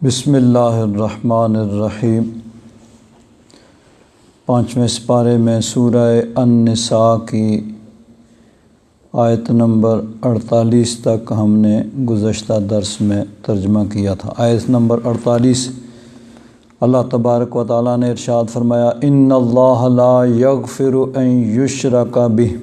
بسم اللہ الرحمن الرحیم۔ 5ویں سپارے میں سورہ النساء کی آیت نمبر 48 تک ہم نے گزشتہ درس میں ترجمہ کیا تھا۔ آیت نمبر 48 اللہ تبارک و تعالیٰ نے ارشاد فرمایا، ان اللہ لا یغفر ان یشرک بہ،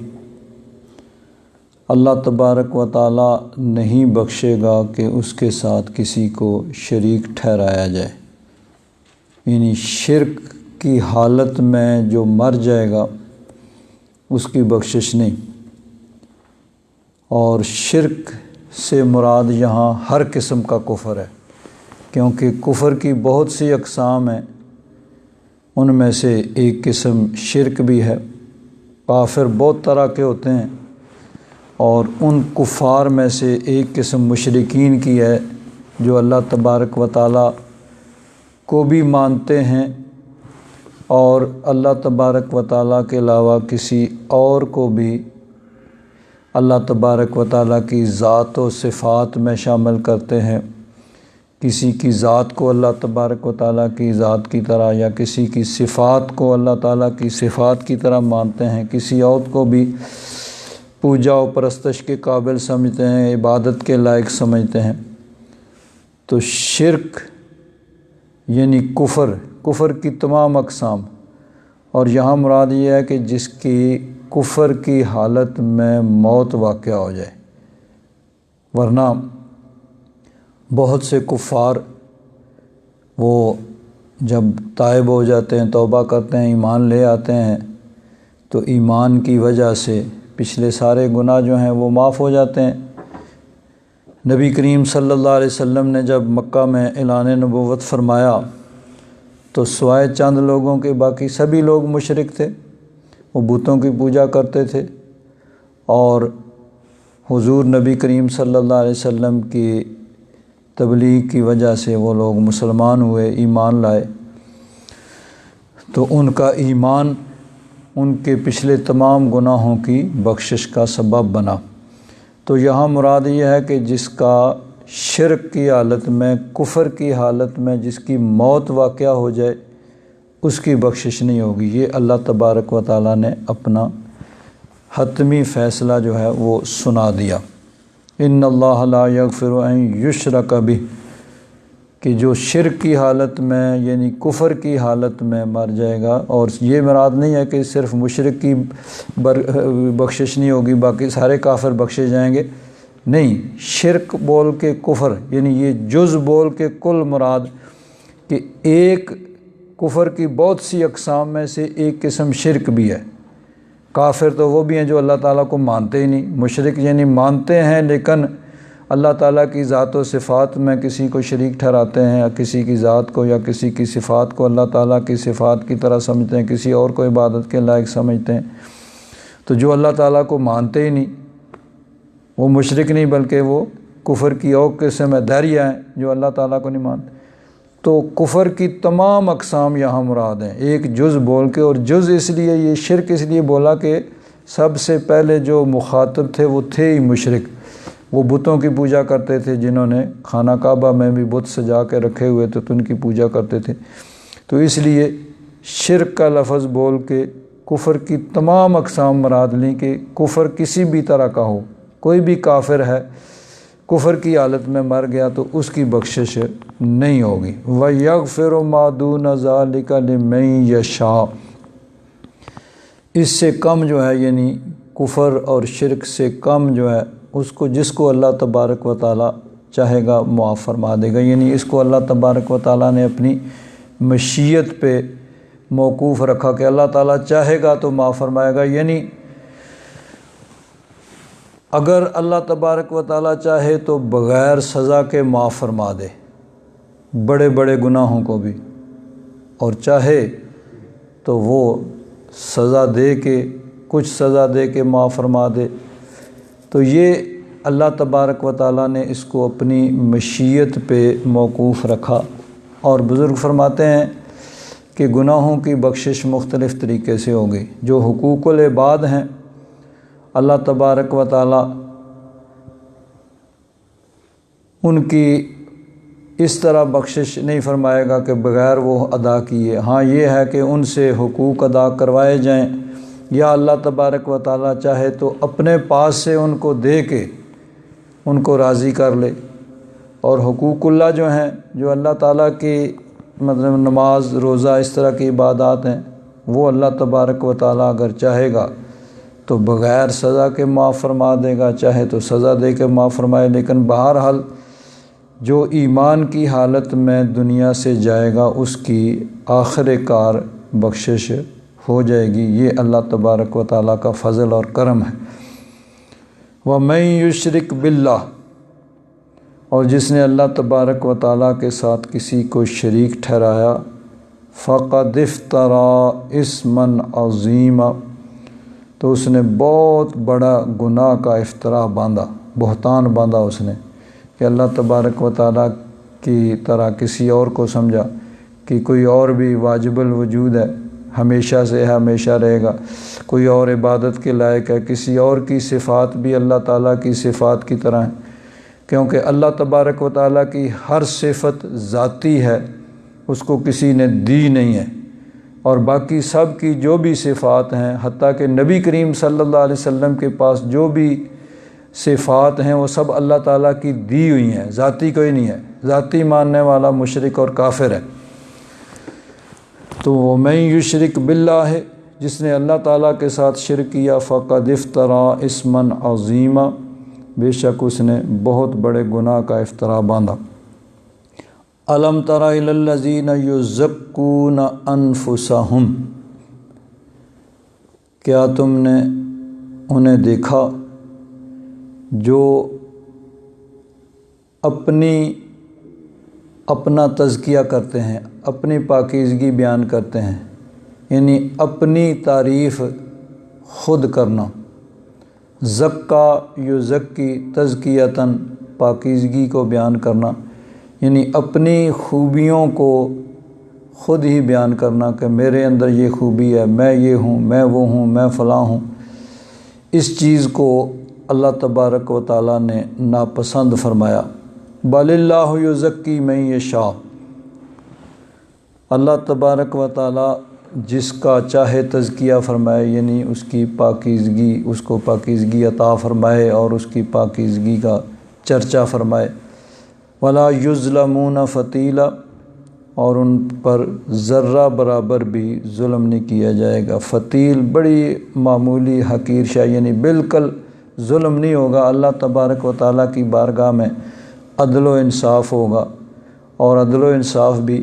اللہ تبارک و تعالیٰ نہیں بخشے گا کہ اس کے ساتھ کسی کو شریک ٹھہرایا جائے، یعنی شرک کی حالت میں جو مر جائے گا اس کی بخشش نہیں۔ اور شرک سے مراد یہاں ہر قسم کا کفر ہے، کیونکہ کفر کی بہت سی اقسام ہیں، ان میں سے ایک قسم شرک بھی ہے۔ کافر بہت طرح کے ہوتے ہیں، اور ان کفار میں سے ایک قسم مشرکین کی ہے جو اللہ تبارک و تعالیٰ کو بھی مانتے ہیں اور اللہ تبارک و تعالیٰ کے علاوہ کسی اور کو بھی اللہ تبارک و تعالیٰ کی ذات و صفات میں شامل کرتے ہیں۔ کسی کی ذات کو اللہ تبارک و تعالیٰ کی ذات کی طرح یا کسی کی صفات کو اللہ تعالیٰ کی صفات کی طرح مانتے ہیں، کسی اور کو بھی پوجا و پرستش کے قابل سمجھتے ہیں، عبادت کے لائق سمجھتے ہیں۔ تو شرک یعنی کفر کی تمام اقسام، اور یہاں مراد یہ ہے کہ جس کی کفر کی حالت میں موت واقع ہو جائے، ورنہ بہت سے کفار وہ جب تائب ہو جاتے ہیں، توبہ کرتے ہیں، ایمان لے آتے ہیں، تو ایمان کی وجہ سے پچھلے سارے گناہ جو ہیں وہ معاف ہو جاتے ہیں۔ نبی کریم صلی اللہ علیہ وسلم نے جب مکہ میں اعلان نبوت فرمایا تو سوائے چند لوگوں کے باقی سبھی لوگ مشرک تھے، وہ بتوں کی پوجا کرتے تھے، اور حضور نبی کریم صلی اللہ علیہ وسلم کی تبلیغ کی وجہ سے وہ لوگ مسلمان ہوئے، ایمان لائے، تو ان کا ایمان ان کے پچھلے تمام گناہوں کی بخشش کا سبب بنا۔ تو یہاں مراد یہ ہے کہ جس کا شرک کی حالت میں، کفر کی حالت میں جس کی موت واقع ہو جائے اس کی بخشش نہیں ہوگی۔ یہ اللہ تبارک و تعالیٰ نے اپنا حتمی فیصلہ جو ہے وہ سنا دیا۔ ان اللہ لا یغفر ان یشرک بہ، کہ جو شرک کی حالت میں یعنی کفر کی حالت میں مر جائے گا، اور یہ مراد نہیں ہے کہ صرف مشرک کی بخشش نہیں ہوگی باقی سارے کافر بخشے جائیں گے، نہیں، شرک بول کے کفر یعنی یہ جز بول کے کل مراد کہ ایک کفر کی بہت سی اقسام میں سے ایک قسم شرک بھی ہے۔ کافر تو وہ بھی ہیں جو اللہ تعالیٰ کو مانتے ہی نہیں، مشرک یعنی مانتے ہیں لیکن اللہ تعالیٰ کی ذات و صفات میں کسی کو شریک ٹھہراتے ہیں، یا کسی کی ذات کو یا کسی کی صفات کو اللہ تعالیٰ کی صفات کی طرح سمجھتے ہیں، کسی اور کو عبادت کے لائق سمجھتے ہیں۔ تو جو اللہ تعالیٰ کو مانتے ہی نہیں وہ مشرک نہیں بلکہ وہ کفر کی اور قسم ہے، دہریہ ہیں جو اللہ تعالیٰ کو نہیں مانتے۔ تو کفر کی تمام اقسام یہاں مراد ہیں، ایک جز بول کے، اور جز اس لیے یہ شرک اس لیے بولا کہ سب سے پہلے جو مخاطب تھے وہ تھے ہی مشرک، وہ بتوں کی پوجا کرتے تھے، جنہوں نے خانہ کعبہ میں بھی بت سجا کے رکھے ہوئے تھے تو ان کی پوجا کرتے تھے۔ تو اس لیے شرک کا لفظ بول کے کفر کی تمام اقسام مراد لیں کہ کفر کسی بھی طرح کا ہو، کوئی بھی کافر ہے کفر کی حالت میں مر گیا تو اس کی بخشش نہیں ہوگی۔ وَيَغْفِرُ مَا دُونَ ذَلِكَ لِمَن يَشَاءُ، اس سے کم جو ہے یعنی کفر اور شرک سے کم جو ہے اس کو جس کو اللہ تبارک و تعالیٰ چاہے گا معاف فرما دے گا، یعنی اس کو اللہ تبارک و تعالیٰ نے اپنی مشیت پہ موقوف رکھا کہ اللہ تعالیٰ چاہے گا تو معاف فرمائے گا، یعنی اگر اللہ تبارک و تعالیٰ چاہے تو بغیر سزا کے معاف فرما دے بڑے بڑے گناہوں کو بھی، اور چاہے تو وہ سزا دے کے کچھ سزا دے کے معاف فرما دے۔ تو یہ اللہ تبارک و تعالیٰ نے اس کو اپنی مشیت پہ موقوف رکھا، اور بزرگ فرماتے ہیں کہ گناہوں کی بخشش مختلف طریقے سے ہوگی۔ جو حقوق العباد ہیں اللہ تبارک و تعالیٰ ان کی اس طرح بخشش نہیں فرمائے گا کہ بغیر وہ ادا کیے۔ ہاں یہ ہے کہ ان سے حقوق ادا کروائے جائیں، یا اللہ تبارک و تعالیٰ چاہے تو اپنے پاس سے ان کو دے کے ان کو راضی کر لے۔ اور حقوق اللہ جو ہیں، جو اللہ تعالیٰ کی مطلب نماز، روزہ، اس طرح کی عبادات ہیں، وہ اللہ تبارک و تعالیٰ اگر چاہے گا تو بغیر سزا کے معاف فرما دے گا، چاہے تو سزا دے کے معاف فرمائے۔ لیکن بہرحال جو ایمان کی حالت میں دنیا سے جائے گا اس کی آخر کار بخشش ہو جائے گی۔ یہ اللہ تبارک و تعالیٰ کا فضل اور کرم ہے۔ وَمَن یشرک باللہ، اور جس نے اللہ تبارک و تعالیٰ کے ساتھ کسی کو شریک ٹھہرایا، فقد افترى اسما عظیما، تو اس نے بہت بڑا گناہ کا افتراء باندھا، بہتان باندھا اس نے، کہ اللہ تبارک و تعالیٰ کی طرح کسی اور کو سمجھا کہ کوئی اور بھی واجب الوجود ہے، ہمیشہ سے ہے، ہمیشہ رہے گا، کوئی اور عبادت کے لائق ہے، کسی اور کی صفات بھی اللہ تعالیٰ کی صفات کی طرح ہیں، کیونکہ اللہ تبارک و تعالیٰ کی ہر صفت ذاتی ہے، اس کو کسی نے دی نہیں ہے، اور باقی سب کی جو بھی صفات ہیں، حتیٰ کہ نبی کریم صلی اللہ علیہ وسلم کے پاس جو بھی صفات ہیں وہ سب اللہ تعالیٰ کی دی ہوئی ہیں، ذاتی کوئی نہیں ہے۔ ذاتی ماننے والا مشرک اور کافر ہے۔ تو وَمَن یشرک باللہ، جس نے اللہ تعالیٰ کے ساتھ شرک کیا، فقد افترى اسما عظیما، بے شک اس نے بہت بڑے گناہ کا افتراء باندھا۔ الم تر الی الذین یزکون انفسہم، کیا تم نے انہیں دیکھا جو اپنا تزکیہ کرتے ہیں، اپنی پاکیزگی بیان کرتے ہیں، یعنی اپنی تعریف خود کرنا۔ زکا یزکی تزکیتاً، پاکیزگی کو بیان کرنا، یعنی اپنی خوبیوں کو خود ہی بیان کرنا کہ میرے اندر یہ خوبی ہے، میں یہ ہوں، میں وہ ہوں، میں فلاں ہوں۔ اس چیز کو اللہ تبارک و تعالیٰ نے ناپسند فرمایا۔ بل اللہ یزکی من یشاء، اللہ تبارک و تعالیٰ جس کا چاہے تزکیہ فرمائے، یعنی اس کی پاکیزگی، اس کو پاکیزگی عطا فرمائے اور اس کی پاکیزگی کا چرچا فرمائے۔ ولا یظلمون فتیلا، اور ان پر ذرہ برابر بھی ظلم نہیں کیا جائے گا۔ فتیل بڑی معمولی حقیر شے، یعنی بالکل ظلم نہیں ہوگا۔ اللہ تبارک و تعالیٰ کی بارگاہ میں عدل و انصاف ہوگا، اور عدل و انصاف بھی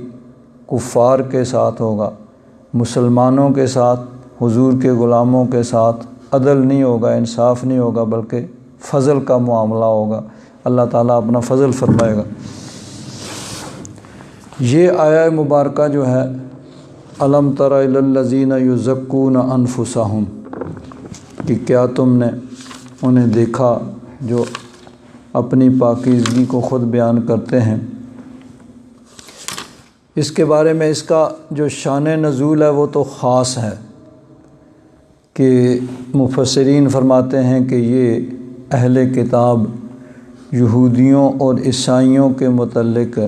کفار کے ساتھ ہوگا، مسلمانوں کے ساتھ، حضور کے غلاموں کے ساتھ عدل نہیں ہوگا، انصاف نہیں ہوگا، بلکہ فضل کا معاملہ ہوگا۔ اللہ تعالیٰ اپنا فضل فرمائے گا۔ یہ آیہ مبارکہ جو ہے، الم تر الی الذین یزکون انفسہم، کہ کیا تم نے انہیں دیکھا جو اپنی پاکیزگی کو خود بیان کرتے ہیں۔ اس کے بارے میں اس کا جو شان نزول ہے وہ تو خاص ہے، کہ مفسرین فرماتے ہیں کہ یہ اہل کتاب یہودیوں اور عیسائیوں کے متعلق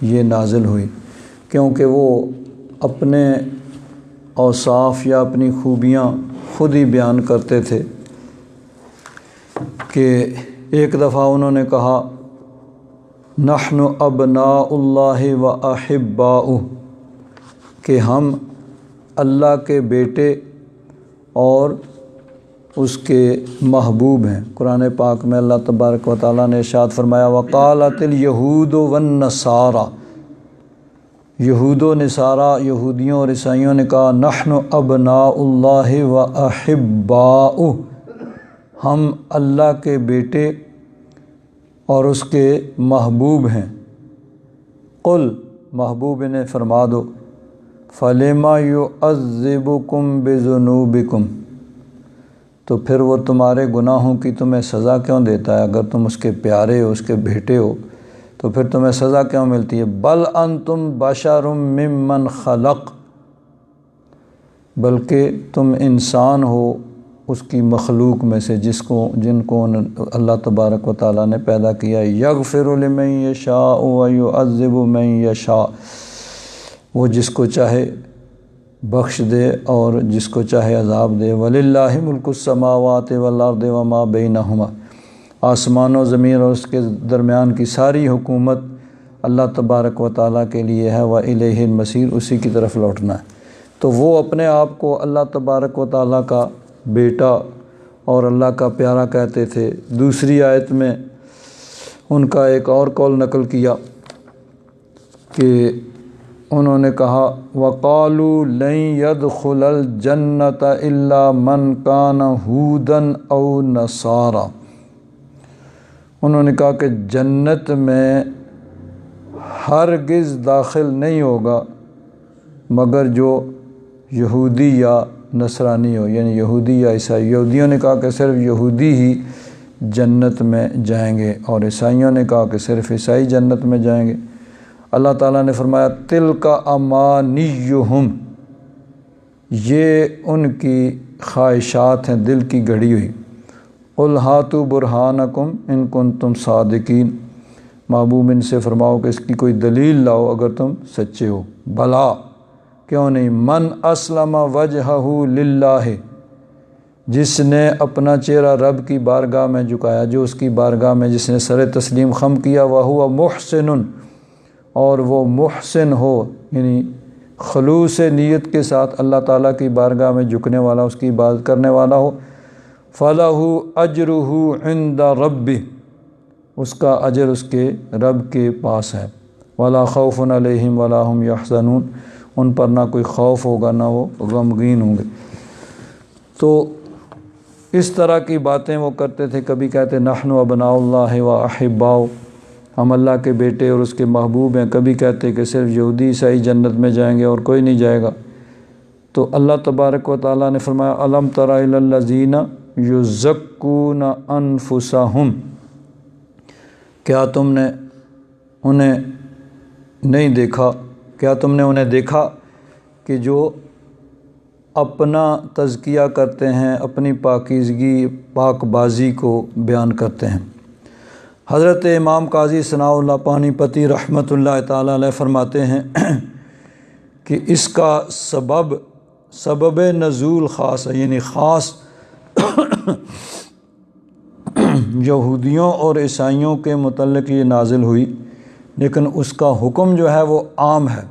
یہ نازل ہوئی، کیونکہ وہ اپنے اوصاف یا اپنی خوبیاں خود ہی بیان کرتے تھے۔ کہ ایک دفعہ انہوں نے کہا، نحن ابناء اللہ و احباؤہ، کہ ہم اللہ کے بیٹے اور اس کے محبوب ہیں۔ قرآن پاک میں اللہ تبارک و تعالیٰ نے ارشاد فرمایا، وقالت الیہود والنصارى، یہود و نصارہ، یہودیوں اور عیسائیوں نے کہا، نحن ابناء اللہ و احباؤہ، ہم اللہ کے بیٹے اور اس کے محبوب ہیں۔ قل، محبوب نے فرما دو، فلما یعذبکم بذنوبکم، تو پھر وہ تمہارے گناہوں کی تمہیں سزا کیوں دیتا ہے؟ اگر تم اس کے پیارے ہو، اس کے بیٹے ہو، تو پھر تمہیں سزا کیوں ملتی ہے؟ بل انتم بشر ممن خلق، بلکہ تم انسان ہو اس کی مخلوق میں سے جن کو اللہ تبارک و تعالیٰ نے پیدا کیا ہے، یغفر لمن یشاء و یعذب من یشاء، وہ جس کو چاہے بخش دے اور جس کو چاہے عذاب دے۔ وَلِلَّهِ مُلْكُ السَّمَاوَاتِ وَالْأَرْضِ وَمَا بَيْنَهُمَا، آسمان و زمین اور اس کے درمیان کی ساری حکومت اللہ تبارک و تعالیٰ کے لیے ہے۔ وَإِلَيْهِ الْمَصِيرُ، اسی کی طرف لوٹنا ہے۔ تو وہ اپنے آپ کو اللہ تبارک و تعالیٰ کا بیٹا اور اللہ کا پیارا کہتے تھے۔ دوسری آیت میں ان کا ایک اور قول نقل کیا کہ انہوں نے کہا وَقَالُوا لَن يَدْخُلَ الْجَنَّةَ إِلَّا مَنْ كَانَ هُودًا أَوْ نَصَارَىٰ، انہوں نے کہا کہ جنت میں ہرگز داخل نہیں ہوگا مگر جو یہودی یا نصرانی ہو، یعنی یہودی یا عیسائی۔ یہودیوں نے کہا کہ صرف یہودی ہی جنت میں جائیں گے، اور عیسائیوں نے کہا کہ صرف عیسائی جنت میں جائیں گے۔ اللہ تعالیٰ نے فرمایا تِلْکَ أَمَانِيُّهُمْ، یہ ان کی خواہشات ہیں دل کی گڑھی ہوئی۔ قُلْ هَاتُوا بُرْهَانَكُمْ إِن كُنتُمْ صَادِقِينَ، محبوب ان سے فرماؤ کہ اس کی کوئی دلیل لاؤ اگر تم سچے ہو۔ بلا، کیوں نہیں، من اسلم وجہہ للہ، جس نے اپنا چہرہ رب کی بارگاہ میں جھکایا، جو اس کی بارگاہ میں جس نے سر تسلیم خم کیا، وہو محسن، اور وہ محسن ہو، یعنی خلوص نیت کے ساتھ اللہ تعالیٰ کی بارگاہ میں جھکنے والا، اس کی عبادت کرنے والا ہو، فَلَهُ أَجْرُهُ عِنْدَ رَبِّهِ، اس کا اجر اس کے رب کے پاس ہے۔ وَلَا خَوْفٌ عَلَيْهِمْ وَلَا هُمْ يَحْزَنُونَ، ان پر نہ کوئی خوف ہوگا نہ وہ غمگین ہوں گے۔ تو اس طرح کی باتیں وہ کرتے تھے، کبھی کہتے نحن ابناء اللہ و احباؤ، ہم اللہ کے بیٹے اور اس کے محبوب ہیں، کبھی کہتے کہ صرف یہودی عیسائی جنت میں جائیں گے اور کوئی نہیں جائے گا۔ تو اللہ تبارک و تعالیٰ نے فرمایا الم تر الی الذین یزکون انفسہم، کیا تم نے انہیں نہیں دیکھا، کیا تم نے انہیں دیکھا کہ جو اپنا تزکیہ کرتے ہیں، اپنی پاکیزگی پاک بازی کو بیان کرتے ہیں۔ حضرت امام قاضی ثناء اللہ پانی پتی رحمۃ اللہ تعالی علیہ فرماتے ہیں کہ اس کا سبب نزول خاص ہے، یعنی خاص یہودیوں اور عیسائیوں کے متعلق یہ نازل ہوئی، لیکن اس کا حکم جو ہے وہ عام ہے۔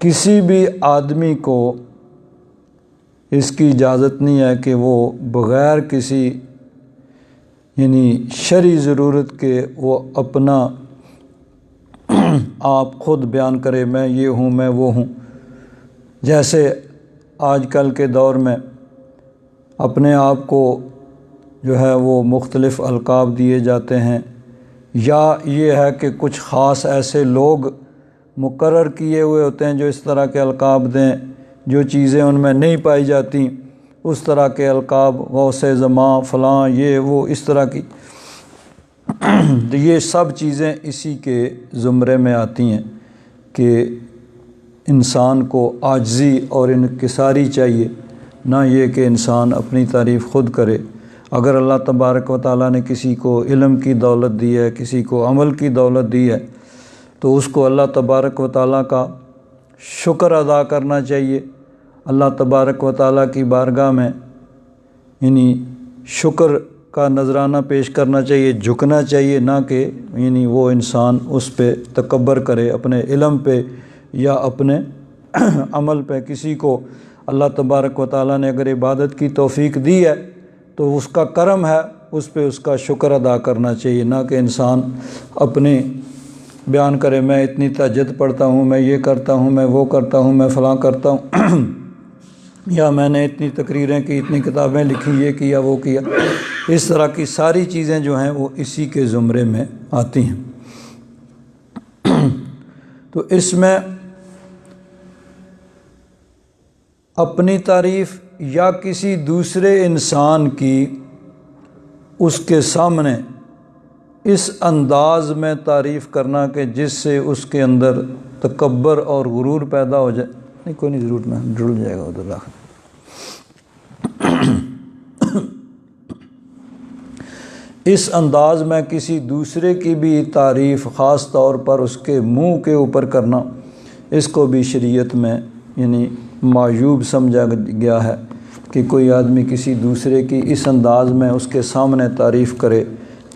کسی بھی آدمی کو اس کی اجازت نہیں ہے کہ وہ بغیر کسی یعنی شرعی ضرورت کے وہ اپنا آپ خود بیان کرے، میں یہ ہوں، میں وہ ہوں۔ جیسے آج کل کے دور میں اپنے آپ کو جو ہے وہ مختلف القاب دیے جاتے ہیں، یا یہ ہے کہ کچھ خاص ایسے لوگ مقرر کیے ہوئے ہوتے ہیں جو اس طرح کے القاب دیں، جو چیزیں ان میں نہیں پائی جاتی اس طرح کے القاب، غوث زماں فلاں، یہ وہ اس طرح کی، تو یہ سب چیزیں اسی کے زمرے میں آتی ہیں کہ انسان کو عاجزی اور انکساری چاہیے، نہ یہ کہ انسان اپنی تعریف خود کرے۔ اگر اللہ تبارک و تعالیٰ نے کسی کو علم کی دولت دی ہے، کسی کو عمل کی دولت دی ہے، تو اس کو اللہ تبارک و تعالیٰ کا شکر ادا کرنا چاہیے، اللہ تبارک و تعالیٰ کی بارگاہ میں یعنی شکر کا نذرانہ پیش کرنا چاہیے، جھکنا چاہیے، نہ کہ یعنی وہ انسان اس پہ تکبر کرے، اپنے علم پہ یا اپنے عمل پہ۔ کسی کو اللہ تبارک و تعالیٰ نے اگر عبادت کی توفیق دی ہے تو اس کا کرم ہے، اس پہ اس کا شکر ادا کرنا چاہیے، نہ کہ انسان اپنے بیان کرے میں اتنی تہجد پڑھتا ہوں، میں یہ کرتا ہوں، میں وہ کرتا ہوں، میں فلاں کرتا ہوں، یا میں نے اتنی تقریریں کی، اتنی کتابیں لکھی، یہ کیا وہ کیا۔ اس طرح کی ساری چیزیں جو ہیں وہ اسی کے زمرے میں آتی ہیں۔ تو اس میں اپنی تعریف یا کسی دوسرے انسان کی اس کے سامنے اس انداز میں تعریف کرنا کہ جس سے اس کے اندر تکبر اور غرور پیدا ہو جائے، نہیں کوئی نہیں ضرورت، میں جڑ جائے گا ادھر رکھ اس انداز میں کسی دوسرے کی بھی تعریف خاص طور پر اس کے منہ کے اوپر کرنا، اس کو بھی شریعت میں یعنی معیوب سمجھا گیا ہے کہ کوئی آدمی کسی دوسرے کی اس انداز میں اس کے سامنے تعریف کرے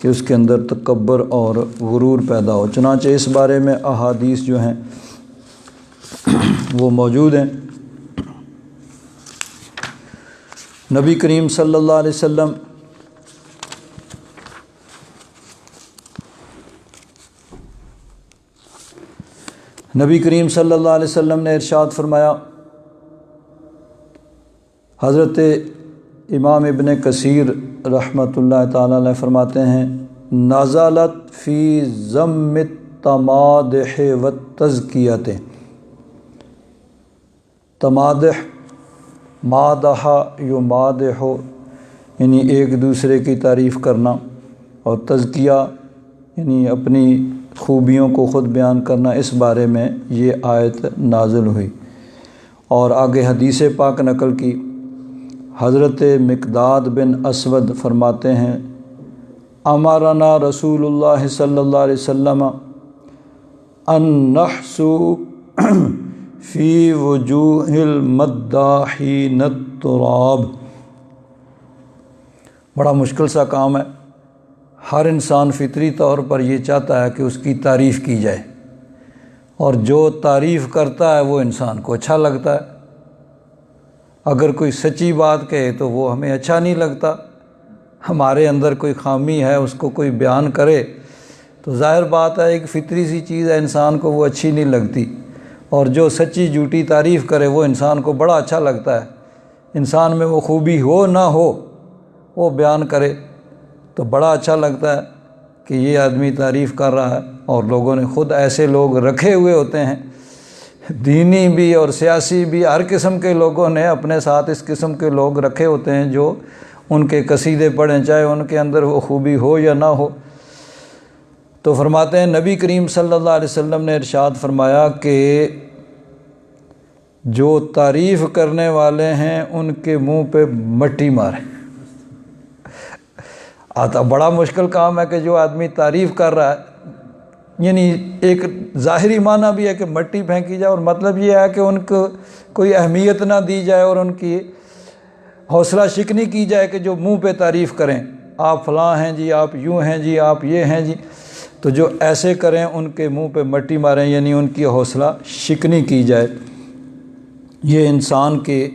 کہ اس کے اندر تکبر اور غرور پیدا ہو۔ چنانچہ اس بارے میں احادیث جو ہیں وہ موجود ہیں۔ نبی کریم صلی اللہ علیہ وسلم نے ارشاد فرمایا، حضرت امام ابن کثیر رحمۃ اللہ تعالیٰ علیہ فرماتے ہیں، نزلت فی ذم التمادح والتزکیۃ۔ تمادح، مادح یمادح، یعنی ایک دوسرے کی تعریف کرنا، اور تزکیہ یعنی اپنی خوبیوں کو خود بیان کرنا، اس بارے میں یہ آیت نازل ہوئی۔ اور آگے حدیث پاک نقل کی، حضرت مقداد بن اسود فرماتے ہیں، امرنا رسول اللہ صلی اللہ علیہ وسلم ان نحسو فی وجوہ المداحین التراب۔ بڑا مشکل سا کام ہے، ہر انسان فطری طور پر یہ چاہتا ہے کہ اس کی تعریف کی جائے، اور جو تعریف کرتا ہے وہ انسان کو اچھا لگتا ہے۔ اگر کوئی سچی بات کہے تو وہ ہمیں اچھا نہیں لگتا، ہمارے اندر کوئی خامی ہے اس کو کوئی بیان کرے تو ظاہر بات ہے ایک فطری سی چیز ہے، انسان کو وہ اچھی نہیں لگتی، اور جو سچی جھوٹی تعریف کرے وہ انسان کو بڑا اچھا لگتا ہے۔ انسان میں وہ خوبی ہو نہ ہو وہ بیان کرے تو بڑا اچھا لگتا ہے کہ یہ آدمی تعریف کر رہا ہے۔ اور لوگوں نے خود ایسے لوگ رکھے ہوئے ہوتے ہیں، دینی بھی اور سیاسی بھی، ہر قسم کے لوگوں نے اپنے ساتھ اس قسم کے لوگ رکھے ہوتے ہیں جو ان کے قصیدے پڑھیں، چاہے ان کے اندر وہ خوبی ہو یا نہ ہو۔ تو فرماتے ہیں نبی کریم صلی اللہ علیہ وسلم نے ارشاد فرمایا کہ جو تعریف کرنے والے ہیں ان کے منہ پہ مٹی مارے۔ آتا بڑا مشکل کام ہے کہ جو آدمی تعریف کر رہا ہے، یعنی ایک ظاہری معنی بھی ہے کہ مٹی پھینکی جائے، اور مطلب یہ ہے کہ ان کو کوئی اہمیت نہ دی جائے اور ان کی حوصلہ شکنی کی جائے کہ جو منہ پہ تعریف کریں، آپ فلاں ہیں جی، آپ یوں ہیں جی، آپ یہ ہیں جی، تو جو ایسے کریں ان کے منہ پہ مٹی ماریں، یعنی ان کی حوصلہ شکنی کی جائے۔ یہ انسان کے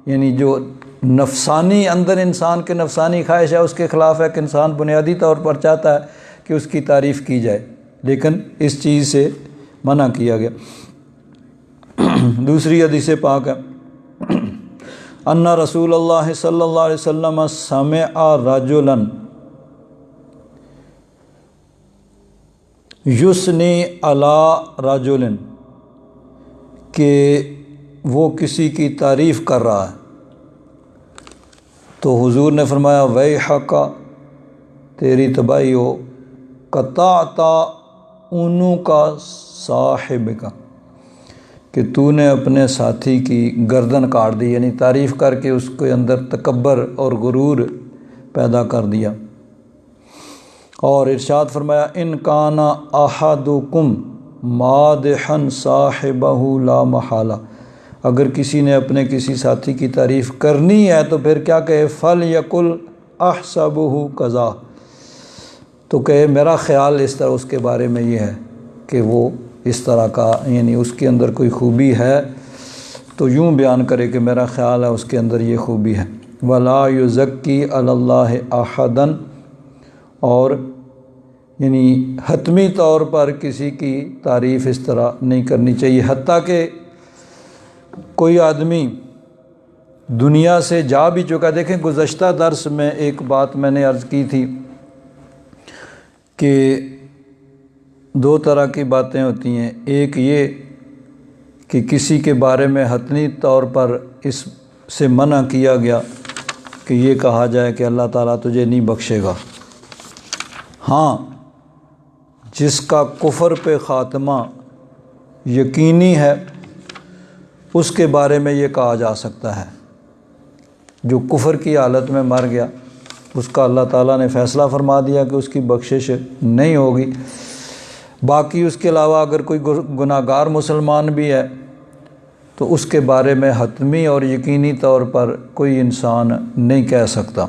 یعنی جو نفسانی اندر انسان کے نفسانی خواہش ہے اس کے خلاف ہے کہ انسان بنیادی طور پر چاہتا ہے کہ اس کی تعریف کی جائے، لیکن اس چیز سے منع کیا گیا۔ دوسری حدیث پاک ہے، ان رسول اللہ صلی اللہ علیہ وسلم سمع رجلا یثنی علی رجل، کہ وہ کسی کی تعریف کر رہا ہے، تو حضور نے فرمایا ویحک، تیری تباہی ہو، قطعت عنق صاحبک، کہ تو نے اپنے ساتھی کی گردن کاٹ دی، یعنی تعریف کر کے اس کے اندر تکبر اور غرور پیدا کر دیا۔ اور ارشاد فرمایا ان کان احدکم مادحا صاحبہ لا محالہ، اگر کسی نے اپنے کسی ساتھی کی تعریف کرنی ہے تو پھر کیا کہے، فلیقل احسبہ کذا، تو کہے میرا خیال اس طرح اس کے بارے میں یہ ہے کہ وہ اس طرح کا، یعنی اس کے اندر کوئی خوبی ہے تو یوں بیان کرے کہ میرا خیال ہے اس کے اندر یہ خوبی ہے۔ ولا یزکی علی اللہ احدا، اور یعنی حتمی طور پر کسی کی تعریف اس طرح نہیں کرنی چاہیے، حتیٰ کہ کوئی آدمی دنیا سے جا بھی چکا۔ دیکھیں گزشتہ درس میں ایک بات میں نے عرض کی تھی کہ دو طرح کی باتیں ہوتی ہیں، ایک یہ کہ کسی کے بارے میں حتمی طور پر اس سے منع کیا گیا کہ یہ کہا جائے کہ اللہ تعالیٰ تجھے نہیں بخشے گا۔ ہاں، جس کا کفر پہ خاتمہ یقینی ہے اس کے بارے میں یہ کہا جا سکتا ہے، جو کفر کی حالت میں مر گیا اس کا اللہ تعالیٰ نے فیصلہ فرما دیا کہ اس کی بخشش نہیں ہوگی۔ باقی اس کے علاوہ اگر کوئی گناہ گار مسلمان بھی ہے تو اس کے بارے میں حتمی اور یقینی طور پر کوئی انسان نہیں کہہ سکتا۔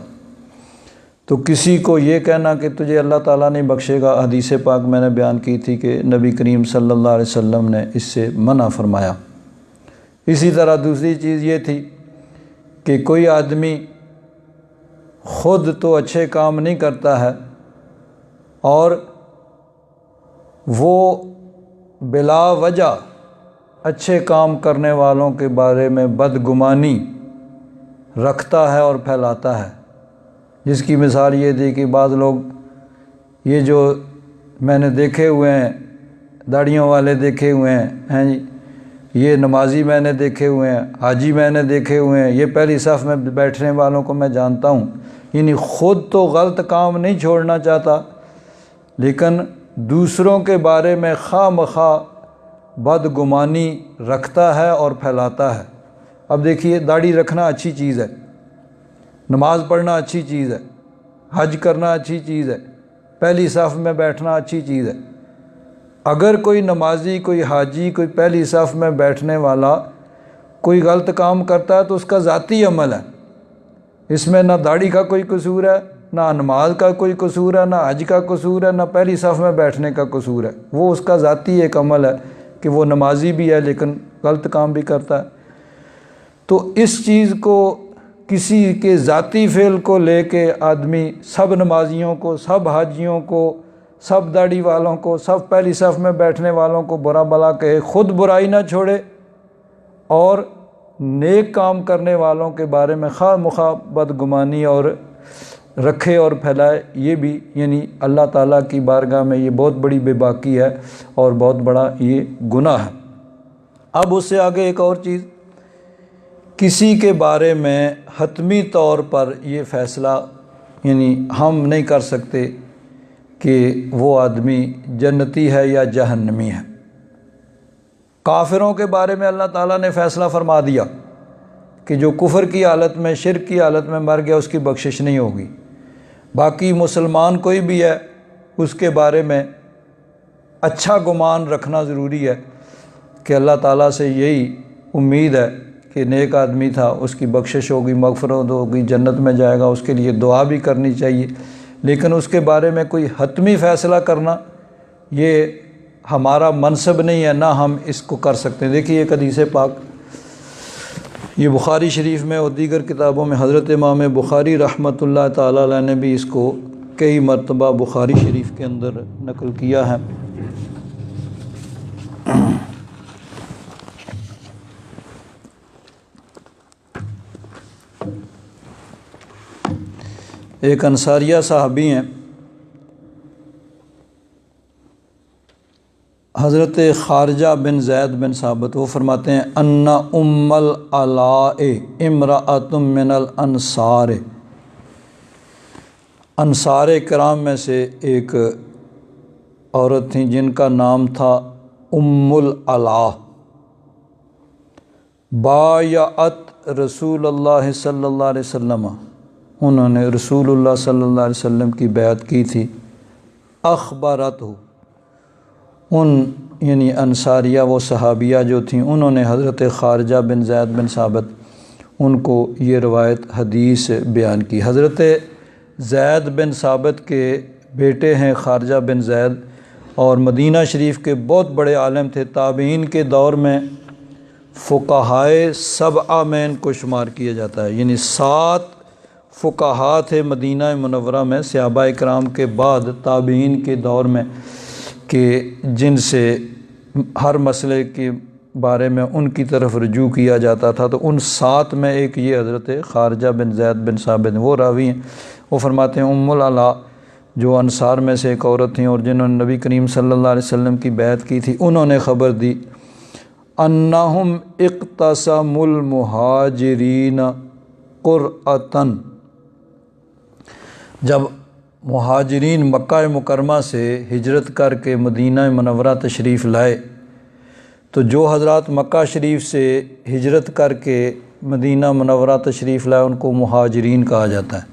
تو کسی کو یہ کہنا کہ تجھے اللہ تعالیٰ نہیں بخشے گا، حدیث پاک میں نے بیان کی تھی کہ نبی کریم صلی اللہ علیہ وسلم نے اس سے منع فرمایا۔ اسی طرح دوسری چیز یہ تھی کہ کوئی آدمی خود تو اچھے کام نہیں کرتا ہے اور وہ بلا وجہ اچھے کام کرنے والوں کے بارے میں بدگمانی رکھتا ہے اور پھیلاتا ہے، جس کی مثال یہ تھی کہ بعض لوگ یہ جو میں نے دیکھے ہوئے ہیں، داڑھیوں والے دیکھے ہوئے ہیں جی، یہ نمازی میں نے دیکھے ہوئے ہیں، حاجی میں نے دیکھے ہوئے ہیں، یہ پہلی صف میں بیٹھنے والوں کو میں جانتا ہوں، یعنی خود تو غلط کام نہیں چھوڑنا چاہتا لیکن دوسروں کے بارے میں خواہ مخواہ بدگمانی رکھتا ہے اور پھیلاتا ہے۔ اب دیکھیے، داڑھی رکھنا اچھی چیز ہے، نماز پڑھنا اچھی چیز ہے، حج کرنا اچھی چیز ہے، پہلی صف میں بیٹھنا اچھی چیز ہے۔ اگر کوئی نمازی، کوئی حاجی، کوئی پہلی صف میں بیٹھنے والا کوئی غلط کام کرتا ہے تو اس کا ذاتی عمل ہے، اس میں نہ داڑھی کا کوئی قصور ہے، نہ نماز کا کوئی قصور ہے، نہ حج کا قصور ہے، نہ پہلی صف میں بیٹھنے کا قصور ہے۔ وہ اس کا ذاتی ایک عمل ہے کہ وہ نمازی بھی ہے لیکن غلط کام بھی کرتا ہے۔ تو اس چیز کو، کسی کے ذاتی فعل کو لے کے آدمی سب نمازیوں کو، سب حاجیوں کو، سب داڑھی والوں کو، سب پہلی صف میں بیٹھنے والوں کو برا بلا کہے، خود برائی نہ چھوڑے اور نیک کام کرنے والوں کے بارے میں خواہ مخواہ بدگمانی اور رکھے اور پھیلائے، یہ بھی یعنی اللہ تعالیٰ کی بارگاہ میں یہ بہت بڑی بے باکی ہے اور بہت بڑا یہ گناہ ہے۔ اب اس سے آگے ایک اور چیز، کسی کے بارے میں حتمی طور پر یہ فیصلہ یعنی ہم نہیں کر سکتے کہ وہ آدمی جنتی ہے یا جہنمی ہے۔ کافروں کے بارے میں اللہ تعالیٰ نے فیصلہ فرما دیا کہ جو کفر کی حالت میں، شرک کی حالت میں مر گیا اس کی بخشش نہیں ہوگی۔ باقی مسلمان کوئی بھی ہے اس کے بارے میں اچھا گمان رکھنا ضروری ہے کہ اللہ تعالیٰ سے یہی امید ہے کہ نیک آدمی تھا، اس کی بخشش ہوگی، مغفرت ہوگی، جنت میں جائے گا، اس کے لیے دعا بھی کرنی چاہیے، لیکن اس کے بارے میں کوئی حتمی فیصلہ کرنا یہ ہمارا منصب نہیں ہے، نہ ہم اس کو کر سکتے ہیں۔ دیکھیے ایک حدیث پاک یہ بخاری شریف میں اور دیگر کتابوں میں حضرت امام بخاری رحمۃ اللہ تعالیٰ علیہ نے بھی اس کو کئی مرتبہ بخاری شریف کے اندر نقل کیا ہے۔ ایک انصاریہ صحابی ہیں، حضرت خارجہ بن زید بن ثابت، وہ فرماتے ہیں ان ام العلاء امرأۃ من الانصار، انصار کرام میں سے ایک عورت تھیں جن کا نام تھا ام العلاء، بایعت رسول اللہ صلی اللہ علیہ وسلم، انہوں نے رسول اللہ صلی اللہ علیہ وسلم کی بیعت کی تھی۔ اخبرت ان یعنی انصاریہ وہ صحابیہ جو تھیں، انہوں نے حضرت خارجہ بن زید بن ثابت ان کو یہ روایت حدیث بیان کی۔ حضرت زید بن ثابت کے بیٹے ہیں خارجہ بن زید، اور مدینہ شریف کے بہت بڑے عالم تھے، تابعین کے دور میں فقہائے سبعہ میں ان کو شمار کیا جاتا ہے، یعنی 7 فقہا تھے مدینہ منورہ میں صحابہ کرام کے بعد تابعین کے دور میں، کہ جن سے ہر مسئلے کے بارے میں ان کی طرف رجوع کیا جاتا تھا، تو ان 7 میں ایک یہ حضرت خارجہ بن زید بن ثابت وہ راوی ہیں۔ وہ فرماتے ہیں ام العلاء جو انصار میں سے ایک عورت تھیں اور جنہوں نے نبی کریم صلی اللہ علیہ وسلم کی بیعت کی تھی، انہوں نے خبر دی انہم اقتسموا المہاجرین قرعۃ، جب مہاجرین مکہ مکرمہ سے ہجرت کر کے مدینہ منورہ تشریف لائے، تو جو حضرات مکہ شریف سے ہجرت کر کے مدینہ منورہ تشریف لائے ان کو مہاجرین کہا جاتا ہے،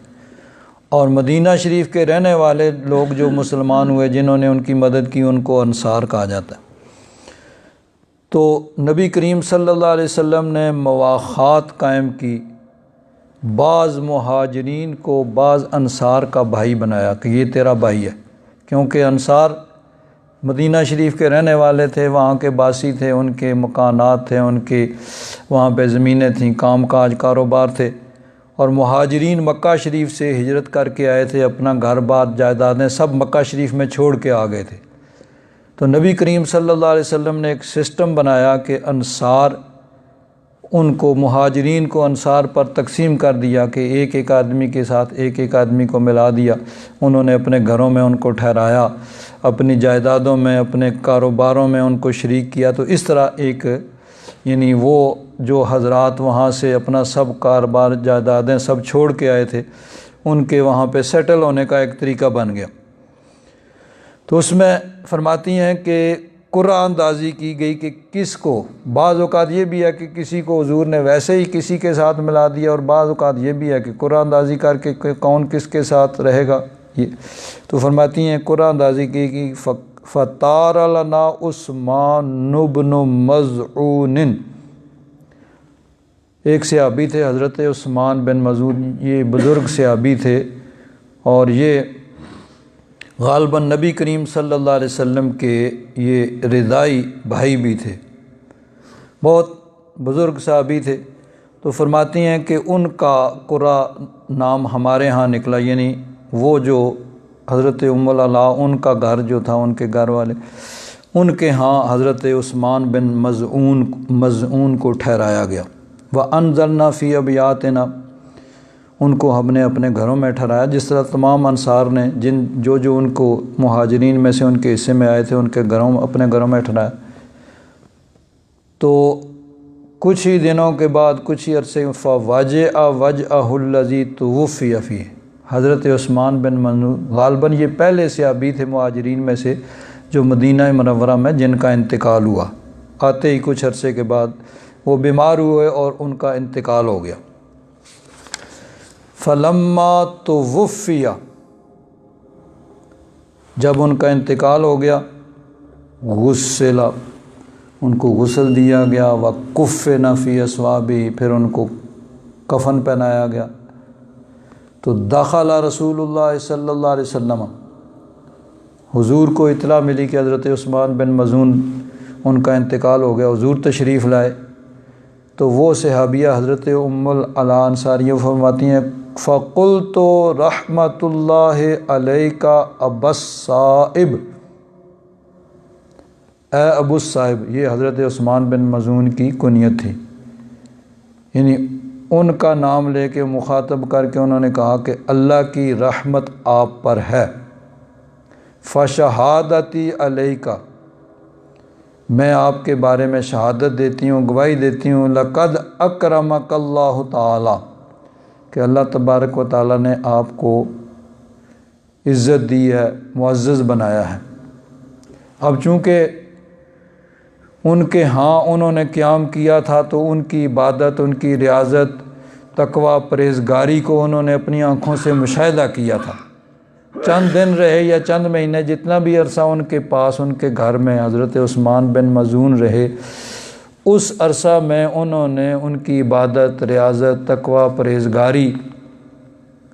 اور مدینہ شریف کے رہنے والے لوگ جو مسلمان ہوئے جنہوں نے ان کی مدد کی ان کو انصار کہا جاتا ہے۔ تو نبی کریم صلی اللہ علیہ وسلم نے مواخات قائم کی، بعض مہاجرین کو بعض انصار کا بھائی بنایا کہ یہ تیرا بھائی ہے، کیونکہ انصار مدینہ شریف کے رہنے والے تھے، وہاں کے باسی تھے، ان کے مکانات تھے، ان کے وہاں پہ زمینیں تھیں، کام کاج کاروبار تھے، اور مہاجرین مکہ شریف سے ہجرت کر کے آئے تھے، اپنا گھر بار جائیدادیں سب مکہ شریف میں چھوڑ کے آ گئے تھے۔ تو نبی کریم صلی اللہ علیہ وسلم نے ایک سسٹم بنایا کہ انصار ان کو مہاجرین کو انصار پر تقسیم کر دیا کہ ایک ایک آدمی کے ساتھ ایک ایک آدمی کو ملا دیا، انہوں نے اپنے گھروں میں ان کو ٹھہرایا، اپنی جائیدادوں میں اپنے کاروباروں میں ان کو شریک کیا۔ تو اس طرح ایک یعنی وہ جو حضرات وہاں سے اپنا سب کاروبار جائیدادیں سب چھوڑ کے آئے تھے ان کے وہاں پہ سیٹل ہونے کا ایک طریقہ بن گیا۔ تو اس میں فرماتی ہیں کہ قرآن اندازی کی گئی کہ کس کو، بعض اوقات یہ بھی ہے کہ کسی کو حضور نے ویسے ہی کسی کے ساتھ ملا دیا، اور بعض اوقات یہ بھی ہے کہ قرآن اندازی کر کے کون کس کے ساتھ رہے گا یہ۔ تو فرماتی ہیں قرآن اندازی کی کہ فطار لنا عثمان بن مظعون، ایک صحابی تھے حضرت عثمان بن مظعون، یہ بزرگ صحابی تھے اور یہ غالباً نبی کریم صلی اللہ علیہ وسلم کے یہ رضائی بھائی بھی تھے، بہت بزرگ صحابی تھے۔ تو فرماتی ہیں کہ ان کا قرہ نام ہمارے ہاں نکلا، یعنی وہ جو حضرت ام العلا ان کا گھر جو تھا، ان کے گھر والے ان کے ہاں حضرت عثمان بن مظعون کو ٹھہرایا گیا۔ وَأَنزَلْنَا فِي أَبْيَاتِنَا، ان کو ہم نے اپنے گھروں میں ٹھہرایا، جس طرح تمام انصار نے جو ان کو مہاجرین میں سے ان کے حصے میں آئے تھے ان کے گھروں اپنے گھروں میں ٹھہرایا۔ تو کچھ ہی دنوں کے بعد کچھ ہی عرصے فَوَجِعَ وَجْعَهُ الَّذِي تُوُفِّيَ فِيهِ، حضرت عثمان بن مظعون غالباً یہ پہلے صحابی تھے مہاجرین میں سے جو مدینہ منورہ میں جن کا انتقال ہوا، آتے ہی کچھ عرصے کے بعد وہ بیمار ہوئے اور ان کا انتقال ہو گیا۔ فَلَمَّا تُوُفِّيَ، جب ان کا انتقال ہو گیا، غُسِّلَ، ان کو غسل دیا گیا، وَكُفِّنَ فِي أَثْوَابِهِ، پھر ان کو کفن پہنایا گیا۔ تو دخل رسول اللہ صلی اللہ علیہ وسلم، حضور کو اطلاع ملی کہ حضرت عثمان بن مظعون ان کا انتقال ہو گیا، حضور تشریف لائے۔ تو وہ صحابیہ حضرت ام العلا انصاریہ فرماتی ہیں فَقُلْتُ رحمۃ اللہ علیک ابا الصائب، اے ابو الصائب، یہ حضرت عثمان بن مظعون کی کنیت تھی، یعنی ان کا نام لے کے مخاطب کر کے انہوں نے کہا کہ اللہ کی رحمت آپ پر ہے۔ فشہادتی علیک، میں آپ کے بارے میں شہادت دیتی ہوں، گواہی دیتی ہوں، لقد اکرمک اللہ تعالی، کہ اللہ تبارک و تعالیٰ نے آپ کو عزت دی ہے، معزز بنایا ہے۔ اب چونکہ ان کے ہاں انہوں نے قیام کیا تھا تو ان کی عبادت، ان کی ریاضت، تقوی، پرہیزگاری کو انہوں نے اپنی آنکھوں سے مشاہدہ کیا تھا۔ چند دن رہے یا چند مہینے، جتنا بھی عرصہ ان کے پاس ان کے گھر میں حضرت عثمان بن مظعون رہے، اس عرصہ میں انہوں نے ان کی عبادت، ریاضت، تقوی، پرہیزگاری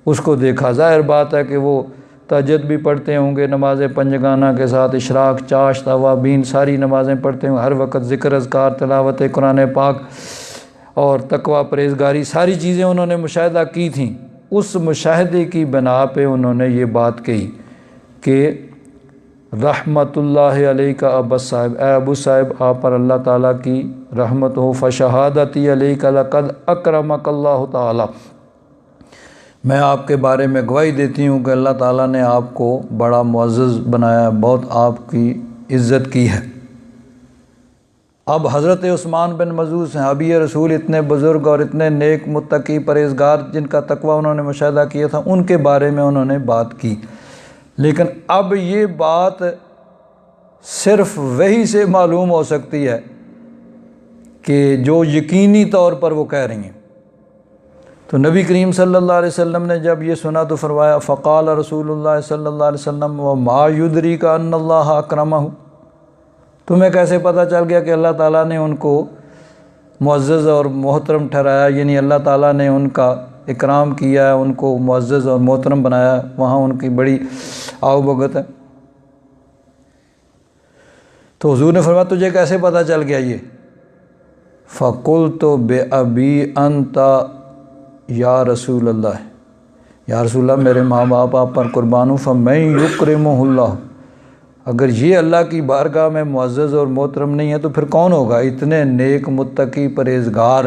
اس کو دیکھا۔ ظاہر بات ہے کہ وہ تہجد بھی پڑھتے ہوں گے، نماز پنجگانہ کے ساتھ اشراق، چاشت، اوابین، ساری نمازیں پڑھتے ہوں، ہر وقت ذکر اذکار، تلاوت قرآن پاک اور تقوی، پرہیزگاری، ساری چیزیں انہوں نے مشاہدہ کی تھیں۔ اس مشاہدے کی بنا پہ انہوں نے یہ بات کہی کہ رحمت اللہ علیہ کا ابا صاحب، اے ابو صاحب آپ پر اللہ تعالیٰ کی رحمت ہو، فشہادتی علیہ کا لقد اکرمک اللہ تعالیٰ، میں آپ کے بارے میں گواہی دیتی ہوں کہ اللہ تعالیٰ نے آپ کو بڑا معزز بنایا، بہت آپ کی عزت کی ہے۔ اب حضرت عثمان بن مظعون صحابی رسول اتنے بزرگ اور اتنے نیک، متقی، پرہیزگار، جن کا تقوی انہوں نے مشاہدہ کیا تھا، ان کے بارے میں انہوں نے بات کی، لیکن اب یہ بات صرف وحی سے معلوم ہو سکتی ہے کہ جو یقینی طور پر وہ کہہ رہی ہیں۔ تو نبی کریم صلی اللہ علیہ وسلم نے جب یہ سنا تو فرمایا فقال رسول اللہ صلی اللہ علیہ وسلم وما یدریک ان اللہ اکرمہ، تمہیں کیسے پتہ چل گیا کہ اللہ تعالیٰ نے ان کو معزز اور محترم ٹھہرایا، یعنی اللہ تعالیٰ نے ان کا اکرام کیا ہے، ان کو معزز اور محترم بنایا، وہاں ان کی بڑی آؤ بھگت ہے۔ تو حضور نے فرمایا تجھے کیسے پتہ چل گیا یہ؟ فَقُلْتُ بِأَبِي أَنْتَ یا رسول اللہ، یا رسول اللہ میرے ماں باپ آپ پر قربان ہوں، فَمَن يُكْرِمُهُ اللَّهُ، اگر یہ اللہ کی بارگاہ میں معزز اور محترم نہیں ہے تو پھر کون ہوگا، اتنے نیک متقی پرہیزگار۔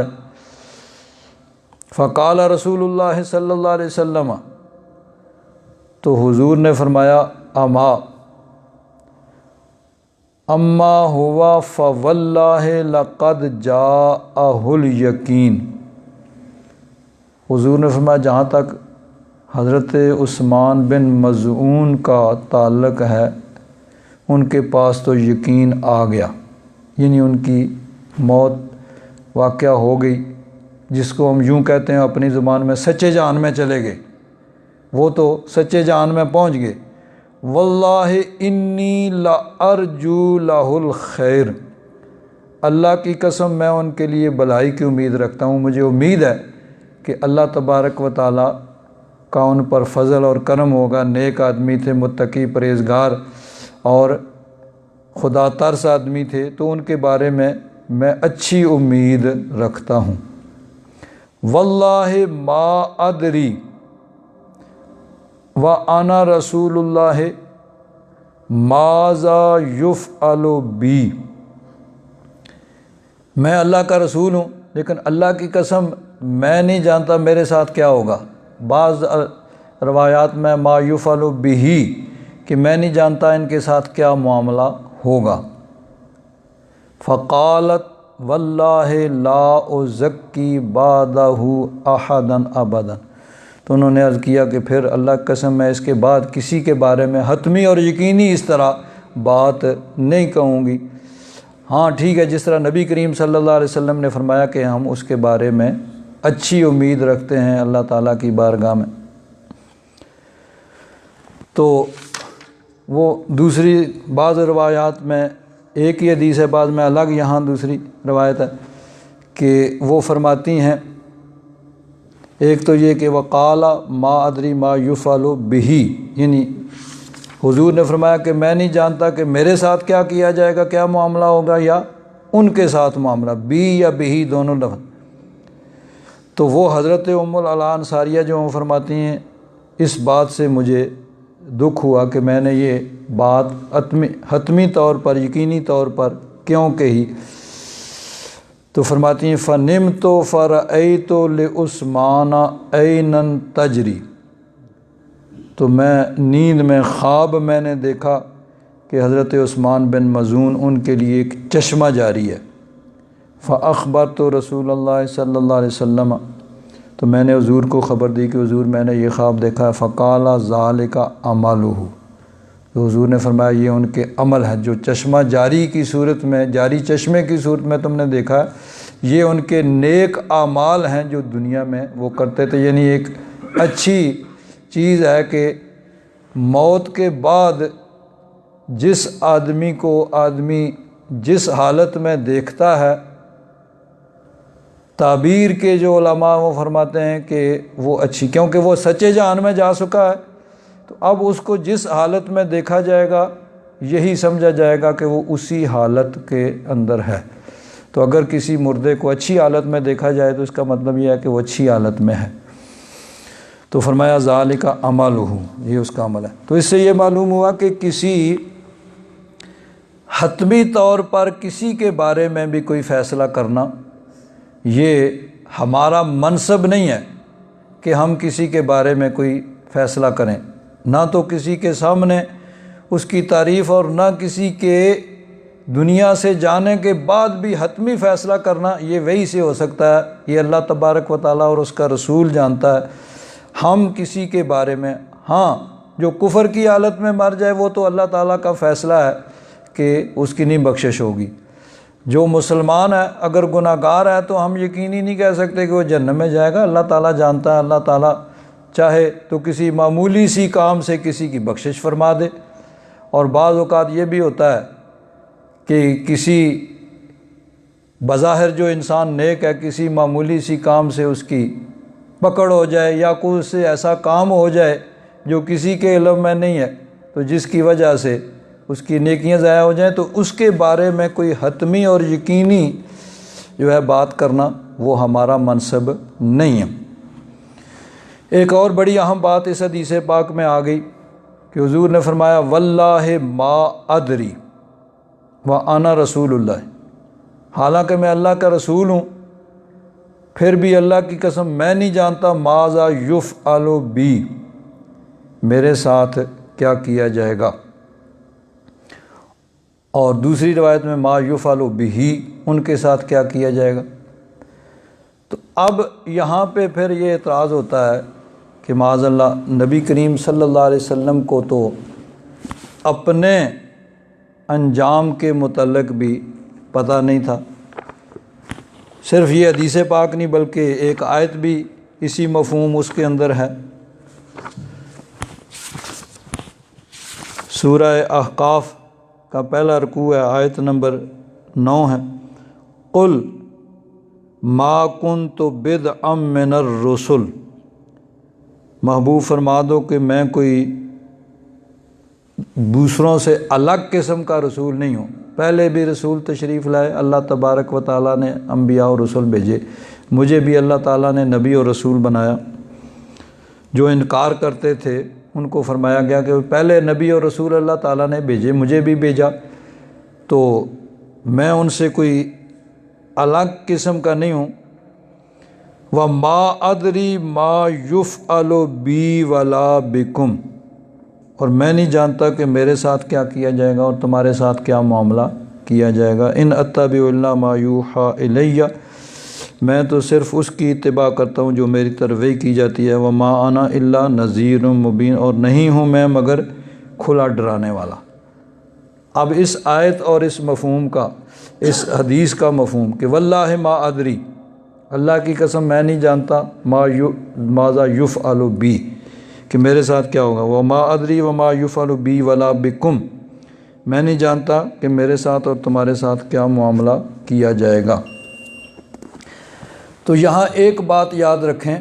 فقال رسول اللہ صلی اللہ علیہ وسلم، تو حضور نے فرمایا اما ہوا فواللہ لقد جاءہ الیقین، حضور نے فرمایا جہاں تک حضرت عثمان بن مظعون کا تعلق ہے ان کے پاس تو یقین آ گیا، یعنی ان کی موت واقعہ ہو گئی، جس کو ہم یوں کہتے ہیں اپنی زبان میں سچے جہان میں چلے گئے، وہ تو سچے جہان میں پہنچ گئے۔ واللہ انی لارجو لہ الخیر، اللہ کی قسم میں ان کے لیے بھلائی کی امید رکھتا ہوں، مجھے امید ہے کہ اللہ تبارک و تعالیٰ کا ان پر فضل اور کرم ہوگا، نیک آدمی تھے، متقی پرہیزگار اور خدا ترس آدمی تھے، تو ان کے بارے میں اچھی امید رکھتا ہوں۔ واللہ ما ادری وانا رسول اللہ ماذا یفعل بی، میں اللہ کا رسول ہوں لیکن اللہ کی قسم میں نہیں جانتا میرے ساتھ کیا ہوگا۔ بعض روایات میں ما یفعل بہ، کہ میں نہیں جانتا ان کے ساتھ کیا معاملہ ہوگا۔ فقالت واللہ لا ازکی بعدہ احدا ابدا، تو انہوں نے عرض کیا کہ پھر اللہ کی قسم میں اس کے بعد کسی کے بارے میں حتمی اور یقینی اس طرح بات نہیں کہوں گی۔ ہاں ٹھیک ہے، جس طرح نبی کریم صلی اللہ علیہ وسلم نے فرمایا کہ ہم اس کے بارے میں اچھی امید رکھتے ہیں اللہ تعالیٰ کی بارگاہ میں، تو وہ دوسری بعض روایات میں ایک ہی حدیث ہے، بعض میں الگ یہاں دوسری روایت ہے کہ وہ فرماتی ہیں، ایک تو یہ کہ وقال ما ادری ما یفعل بہ، یعنی حضور نے فرمایا کہ میں نہیں جانتا کہ میرے ساتھ کیا کیا جائے گا، کیا معاملہ ہوگا، یا ان کے ساتھ معاملہ، بی یا بہی دونوں لفظ۔ تو وہ حضرت ام العلا انصاریہ جو فرماتی ہیں اس بات سے مجھے دکھ ہوا کہ میں نے یہ بات حتمی طور پر یقینی طور پر کیوں کہی، تو فرماتی ہیں فَنِمْتُ فَرَأَيْتُ لِعُثْمَانَ عَيْنًا تَجْرِي، تو میں نیند میں خواب میں نے دیکھا کہ حضرت عثمان بن مظعون ان کے لیے ایک چشمہ جاری ہے۔ فَأَخْبَرْتُ رسول اللہ صلی اللہ علیہ وسلم، تو میں نے حضور کو خبر دی کہ حضور میں نے یہ خواب دیکھا ہے۔ فَقَالَ ذَلِكَ عَمَلُهُ، تو حضور نے فرمایا یہ ان کے عمل ہے، جو چشمہ جاری کی صورت میں، جاری چشمے کی صورت میں تم نے دیکھا ہے، یہ ان کے نیک اعمال ہیں جو دنیا میں وہ کرتے تھے۔ یعنی ایک اچھی چیز ہے کہ موت کے بعد جس آدمی کو آدمی جس حالت میں دیکھتا ہے، تعبیر کے جو علماء وہ فرماتے ہیں کہ وہ اچھی، کیونکہ وہ سچے جہان میں جا چکا ہے، تو اب اس کو جس حالت میں دیکھا جائے گا یہی سمجھا جائے گا کہ وہ اسی حالت کے اندر ہے۔ تو اگر کسی مردے کو اچھی حالت میں دیکھا جائے تو اس کا مطلب یہ ہے کہ وہ اچھی حالت میں ہے۔ تو فرمایا ذالک عملہ، یہ اس کا عمل ہے۔ تو اس سے یہ معلوم ہوا کہ کسی حتمی طور پر کسی کے بارے میں بھی کوئی فیصلہ کرنا یہ ہمارا منصب نہیں ہے کہ ہم کسی کے بارے میں کوئی فیصلہ کریں، نہ تو کسی کے سامنے اس کی تعریف اور نہ کسی کے دنیا سے جانے کے بعد بھی حتمی فیصلہ کرنا، یہ وہی سے ہو سکتا ہے، یہ اللہ تبارک و تعالیٰ اور اس کا رسول جانتا ہے۔ ہم کسی کے بارے میں، ہاں جو کفر کی حالت میں مر جائے وہ تو اللہ تعالیٰ کا فیصلہ ہے کہ اس کی نہیں بخشش ہوگی، جو مسلمان ہے اگر گناہ گار ہے تو ہم یقینی نہیں کہہ سکتے کہ وہ جہنم میں جائے گا۔ اللہ تعالیٰ جانتا ہے، اللہ تعالیٰ چاہے تو کسی معمولی سی کام سے کسی کی بخشش فرما دے، اور بعض اوقات یہ بھی ہوتا ہے کہ کسی بظاہر جو انسان نیک ہے کسی معمولی سی کام سے اس کی پکڑ ہو جائے، یا کوئی اس سے ایسا کام ہو جائے جو کسی کے علم میں نہیں ہے، تو جس کی وجہ سے اس کی نیکیاں ضائع ہو جائیں، تو اس کے بارے میں کوئی حتمی اور یقینی جو ہے بات کرنا وہ ہمارا منصب نہیں ہے۔ ایک اور بڑی اہم بات اس حدیث پاک میں آ گئی کہ حضور نے فرمایا واللہ ما ادری وانا رسول اللہ، حالانکہ میں اللہ کا رسول ہوں پھر بھی اللہ کی قسم میں نہیں جانتا ماذا یفعل بی، میرے ساتھ کیا کیا جائے گا، اور دوسری روایت میں ما یفعل بہ، ان کے ساتھ کیا کیا جائے گا۔ تو اب یہاں پہ پھر یہ اعتراض ہوتا ہے کہ معاذ اللہ نبی کریم صلی اللہ علیہ وسلم کو تو اپنے انجام کے متعلق بھی پتہ نہیں تھا، صرف یہ حدیث پاک نہیں بلکہ ایک آیت بھی اسی مفہوم اس کے اندر ہے۔ سورہ احقاف کا پہلا رکوع ہے، آیت نمبر 9 ہے، قل ما کنت بدعا من الرسل، محبوب فرما دو کہ میں کوئی دوسروں سے الگ قسم کا رسول نہیں ہوں، پہلے بھی رسول تشریف لائے، اللہ تبارک و تعالیٰ نے انبیاء اور رسول بھیجے، مجھے بھی اللہ تعالیٰ نے نبی اور رسول بنایا۔ جو انکار کرتے تھے ان کو فرمایا گیا کہ پہلے نبی اور رسول اللہ تعالیٰ نے بھیجے، مجھے بھی بھیجا، تو میں ان سے کوئی الگ قسم کا نہیں ہوں۔ وَمَا أَدْرِي مَا يُفْعَلُ بِي وَلَا بِكُمْ، اور میں نہیں جانتا کہ میرے ساتھ کیا کیا جائے گا اور تمہارے ساتھ کیا معاملہ کیا جائے گا۔ ان اتبع الا ما یوحی الی، میں تو صرف اس کی اتباع کرتا ہوں جو میری طرف وحی کی جاتی ہے۔ وما انا الا نذیر مبین، اور نہیں ہوں میں مگر کھلا ڈرانے والا۔ اب اس آیت اور اس مفہوم کا، اس حدیث کا مفہوم کہ واللہ ما ادری، اللہ کی قسم میں نہیں جانتا، ماذا یفعل بی، کہ میرے ساتھ کیا ہوگا، وما ادری وما یفعل بی ولا بکم، میں نہیں جانتا کہ میرے ساتھ اور تمہارے ساتھ کیا معاملہ کیا جائے گا۔ تو یہاں ایک بات یاد رکھیں،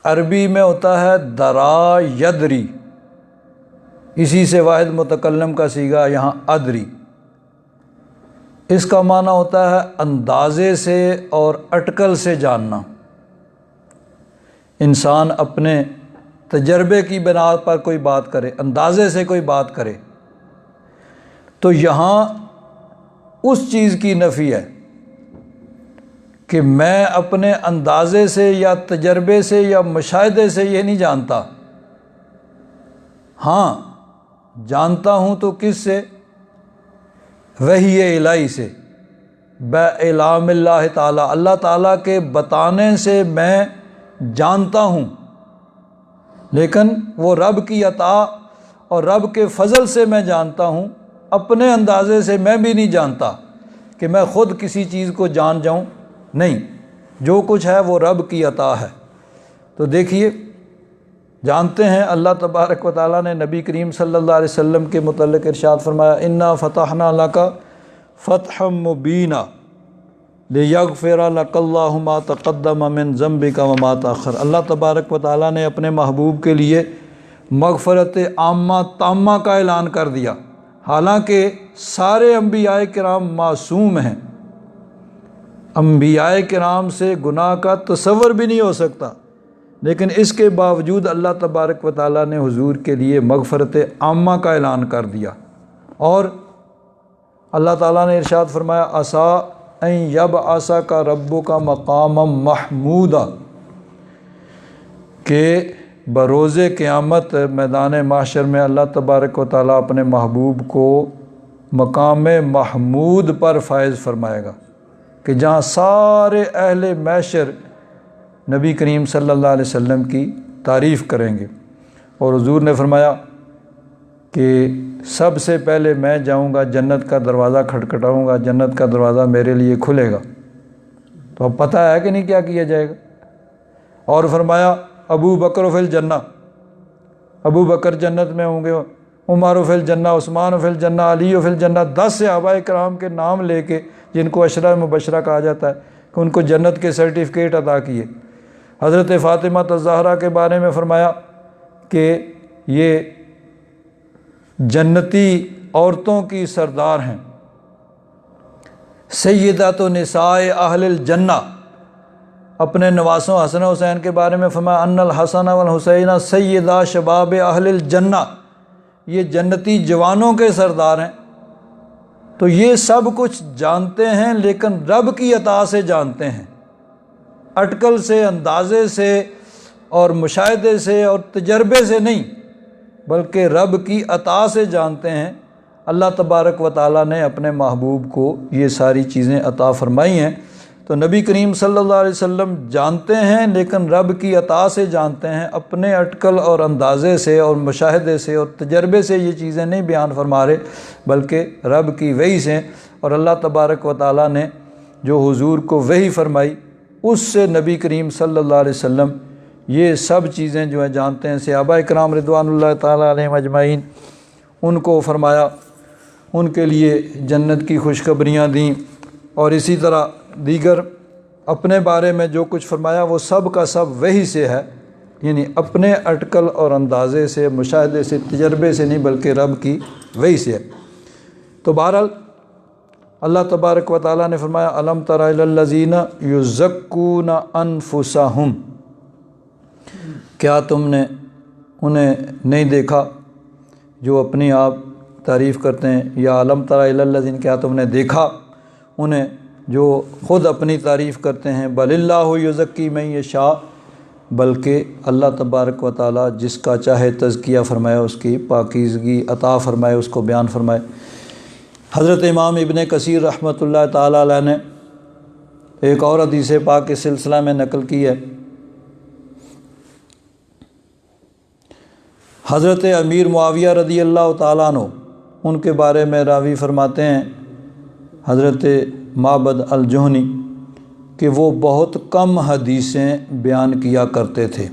عربی میں ہوتا ہے درا یدری، اسی سے واحد متکلم کا صیغہ یہاں ادری، اس کا معنی ہوتا ہے اندازے سے اور اٹکل سے جاننا۔ انسان اپنے تجربے کی بنا پر کوئی بات کرے، اندازے سے کوئی بات کرے، تو یہاں اس چیز کی نفی ہے کہ میں اپنے اندازے سے یا تجربے سے یا مشاہدے سے یہ نہیں جانتا، ہاں جانتا ہوں تو کس سے، وحی الہی سے، بِاعلام اللہ تعالیٰ، اللہ تعالیٰ کے بتانے سے میں جانتا ہوں، لیکن وہ رب کی عطا اور رب کے فضل سے میں جانتا ہوں، اپنے اندازے سے میں بھی نہیں جانتا کہ میں خود کسی چیز کو جان جاؤں، نہیں، جو کچھ ہے وہ رب کی عطا ہے۔ تو دیکھیے، جانتے ہیں اللہ تبارک و تعالیٰ نے نبی کریم صلی اللہ علیہ وسلم کے متعلق ارشاد فرمایا انا فتحنا لک فتحا مبینا لیغفر لک اللہ ما تقدم من ذنبک وما تأخر، اللہ تبارک و تعالیٰ نے اپنے محبوب کے لیے مغفرت عامہ تامہ کا اعلان کر دیا، حالانکہ سارے انبیاء کرام معصوم ہیں، انبیاء کرام سے گناہ کا تصور بھی نہیں ہو سکتا، لیکن اس کے باوجود اللہ تبارک و تعالیٰ نے حضور کے لیے مغفرت عامہ کا اعلان کر دیا، اور اللہ تعالیٰ نے ارشاد فرمایا عسیٰ ان یبعثک ربک مقاما محمودا، کہ بروز قیامت میدان محشر میں اللہ تبارک و تعالیٰ اپنے محبوب کو مقام محمود پر فائز فرمائے گا، کہ جہاں سارے اہل محشر نبی کریم صلی اللہ علیہ وسلم کی تعریف کریں گے۔ اور حضور نے فرمایا کہ سب سے پہلے میں جاؤں گا، جنت کا دروازہ کھٹکھٹاؤں گا، جنت کا دروازہ میرے لیے کھلے گا۔ تو اب پتہ ہے کہ نہیں کیا کیا جائے گا؟ اور فرمایا ابو بکر فی الجنہ، ابو بکر جنت میں ہوں گے، عمر فی الجنہ، عثمان فی الجنہ، علی فی الجنہ، 10 صحابہ کرام کے نام لے کے جن کو عشرہ مبشرہ کہا جاتا ہے کہ ان کو جنت کے سرٹیفکیٹ عطا کیے۔ حضرت فاطمہ الزہرا کے بارے میں فرمایا کہ یہ جنتی عورتوں کی سردار ہیں، سیدۃ نساء اہل الجنہ۔ اپنے نواسوں حسن حسین کے بارے میں فرمایا ان الحسن والحسین سیدا شباب اہل الجنہ، یہ جنتی جوانوں کے سردار ہیں۔ تو یہ سب کچھ جانتے ہیں، لیکن رب کی عطا سے جانتے ہیں، اٹکل سے، اندازے سے اور مشاہدے سے اور تجربے سے نہیں، بلکہ رب کی عطا سے جانتے ہیں۔ اللہ تبارک و تعالیٰ نے اپنے محبوب کو یہ ساری چیزیں عطا فرمائی ہیں۔ تو نبی کریم صلی اللہ علیہ وسلم جانتے ہیں، لیکن رب کی عطا سے جانتے ہیں، اپنے اٹکل اور اندازے سے اور مشاہدے سے اور تجربے سے یہ چیزیں نہیں بیان فرما رہے، بلکہ رب کی وحی سے۔ اور اللہ تبارک و تعالیٰ نے جو حضور کو وحی فرمائی، اس سے نبی کریم صلی اللہ علیہ وسلم یہ سب چیزیں جو ہیں جانتے ہیں۔ صحابہ کرام رضوان اللہ تعالیٰ علیہم اجمعین، ان کو فرمایا، ان کے لیے جنت کی خوشخبریاں دیں، اور اسی طرح دیگر اپنے بارے میں جو کچھ فرمایا وہ سب کا سب وحی سے ہے، یعنی اپنے اٹکل اور اندازے سے، مشاہدے سے، تجربے سے نہیں، بلکہ رب کی وحی سے ہے۔ تو بہرحال اللہ تبارک و تعالیٰ نے فرمایا الم تر الی الذین یزکون انفسہم، کیا تم نے انہیں نہیں دیکھا جو اپنی آپ تعریف کرتے ہیں، یا الم تر الی الذین، کیا تم نے دیکھا انہیں جو خود اپنی تعریف کرتے ہیں، بل اللہ یزکی من یشاء، بلکہ اللہ تبارک و تعالیٰ جس کا چاہے تزکیہ فرمائے، اس کی پاکیزگی عطا فرمائے، اس کو بیان فرمائے۔ حضرت امام ابن کثیر رحمۃ اللہ تعالیٰ علیہ نے ایک اور حدیث پاک کے سلسلہ میں نقل کی ہے۔ حضرت امیر معاویہ رضی اللہ تعالیٰ عنہ، ان کے بارے میں راوی فرماتے ہیں حضرت معبد الجہنی کہ وہ بہت کم حدیثیں بیان کیا کرتے تھے۔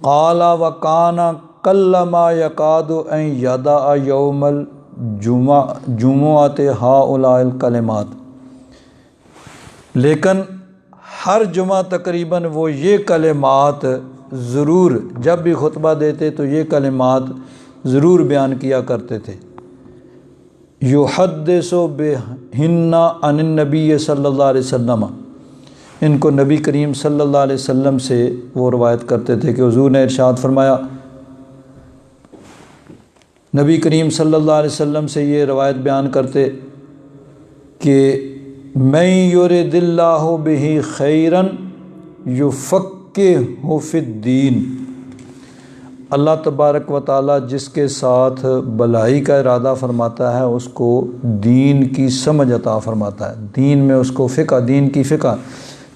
قال وکان کلما یکاد ان یدع یوم الجمعۃ ہؤلاء الکلمات، لیکن ہر جمعہ تقریباً وہ یہ کلمات ضرور، جب بھی خطبہ دیتے تو یہ کلمات ضرور بیان کیا کرتے تھے۔ یحدث بہن عن النبی صلی اللہ علیہ وسلم، ان کو نبی کریم صلی اللہ علیہ وسلم سے وہ روایت کرتے تھے کہ حضور نے ارشاد فرمایا، نبی کریم صلی اللہ علیہ وسلم سے یہ روایت بیان کرتے کہ من یرد اللہ بہ خیرا یفقہہ فی الدین، اللہ تبارک و تعالیٰ جس کے ساتھ بھلائی کا ارادہ فرماتا ہے اس کو دین کی سمجھ عطا فرماتا ہے، دین میں اس کو فقہ، دین کی فقہ۔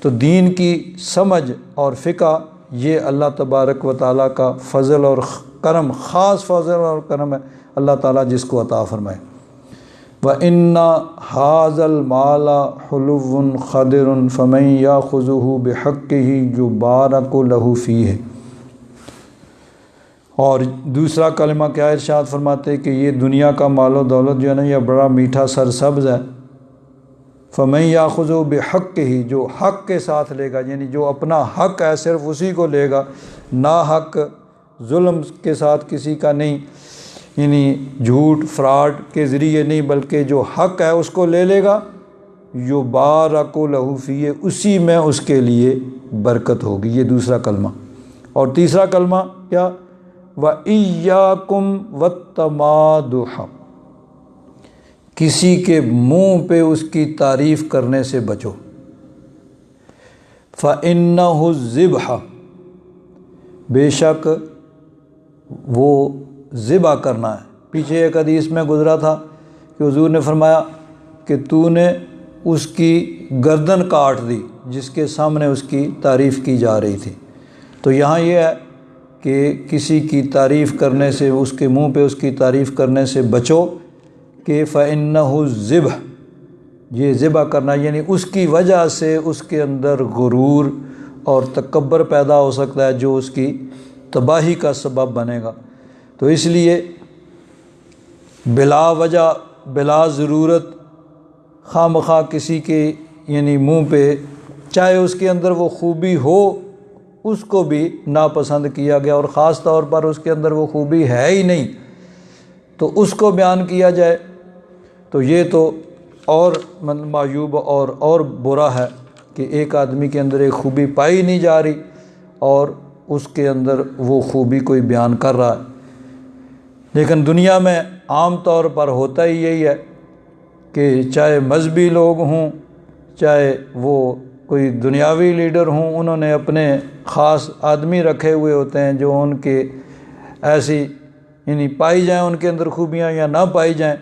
تو دین کی سمجھ اور فقہ یہ اللہ تبارک و تعالیٰ کا فضل اور کرم، خاص فضل اور کرم ہے، اللہ تعالیٰ جس کو عطا فرمائے۔ وَإِنَّ هَذَا الْمَالَ حُلُوٌ خَضِرٌ فَمَن يَأْخُذْهُ بِحَقِّهِ يُبَارَكُ لَهُ فِيهِ۔ اور دوسرا کلمہ کیا ارشاد فرماتے کہ یہ دنیا کا مال و دولت جو ہے نا، یہ بڑا میٹھا سرسبز ہے۔ فَمَن يَأْخُذْهُ بِحَقِّهِ، جو حق کے ساتھ لے گا، یعنی جو اپنا حق ہے صرف اسی کو لے گا، نا حق ظلم کے ساتھ کسی کا نہیں، یعنی جھوٹ فراڈ کے ذریعے نہیں، بلکہ جو حق ہے اس کو لے لے گا، یُبَارَكُ لَهُ فِيهِ، اسی میں اس کے لیے برکت ہوگی۔ یہ دوسرا کلمہ۔ اور تیسرا کلمہ کیا؟ وَإِيَّاكُمْ وَالتَّمَادُحَ، کسی کے منہ پہ اس کی تعریف کرنے سے بچو۔ فَإِنَّهُ الذِّبْحَ، بے شک وہ ذبح کرنا ہے۔ پیچھے ایک حدیث میں گزرا تھا کہ حضور نے فرمایا کہ تو نے اس کی گردن کاٹ دی جس کے سامنے اس کی تعریف کی جا رہی تھی۔ تو یہاں یہ ہے کہ کسی کی تعریف کرنے سے، اس کے منہ پہ اس کی تعریف کرنے سے بچو کہ فَإِنَّهُ الذِّبْحُ، یہ ذبح کرنا یعنی اس کی وجہ سے اس کے اندر غرور اور تکبر پیدا ہو سکتا ہے جو اس کی تباہی کا سبب بنے گا۔ تو اس لیے بلا وجہ، بلا ضرورت خواہ مخواہ کسی کے یعنی منہ پہ، چاہے اس کے اندر وہ خوبی ہو، اس کو بھی ناپسند کیا گیا، اور خاص طور پر اس کے اندر وہ خوبی ہے ہی نہیں تو اس کو بیان کیا جائے، تو یہ تو اور معیوب اور برا ہے کہ ایک آدمی کے اندر ایک خوبی پائی نہیں جا رہی اور اس کے اندر وہ خوبی کوئی بیان کر رہا ہے۔ لیکن دنیا میں عام طور پر ہوتا ہی یہی ہے کہ چاہے مذہبی لوگ ہوں، چاہے وہ کوئی دنیاوی لیڈر ہوں، انہوں نے اپنے خاص آدمی رکھے ہوئے ہوتے ہیں جو ان کے ایسی یعنی پائی جائیں ان کے اندر خوبیاں یا نہ پائی جائیں،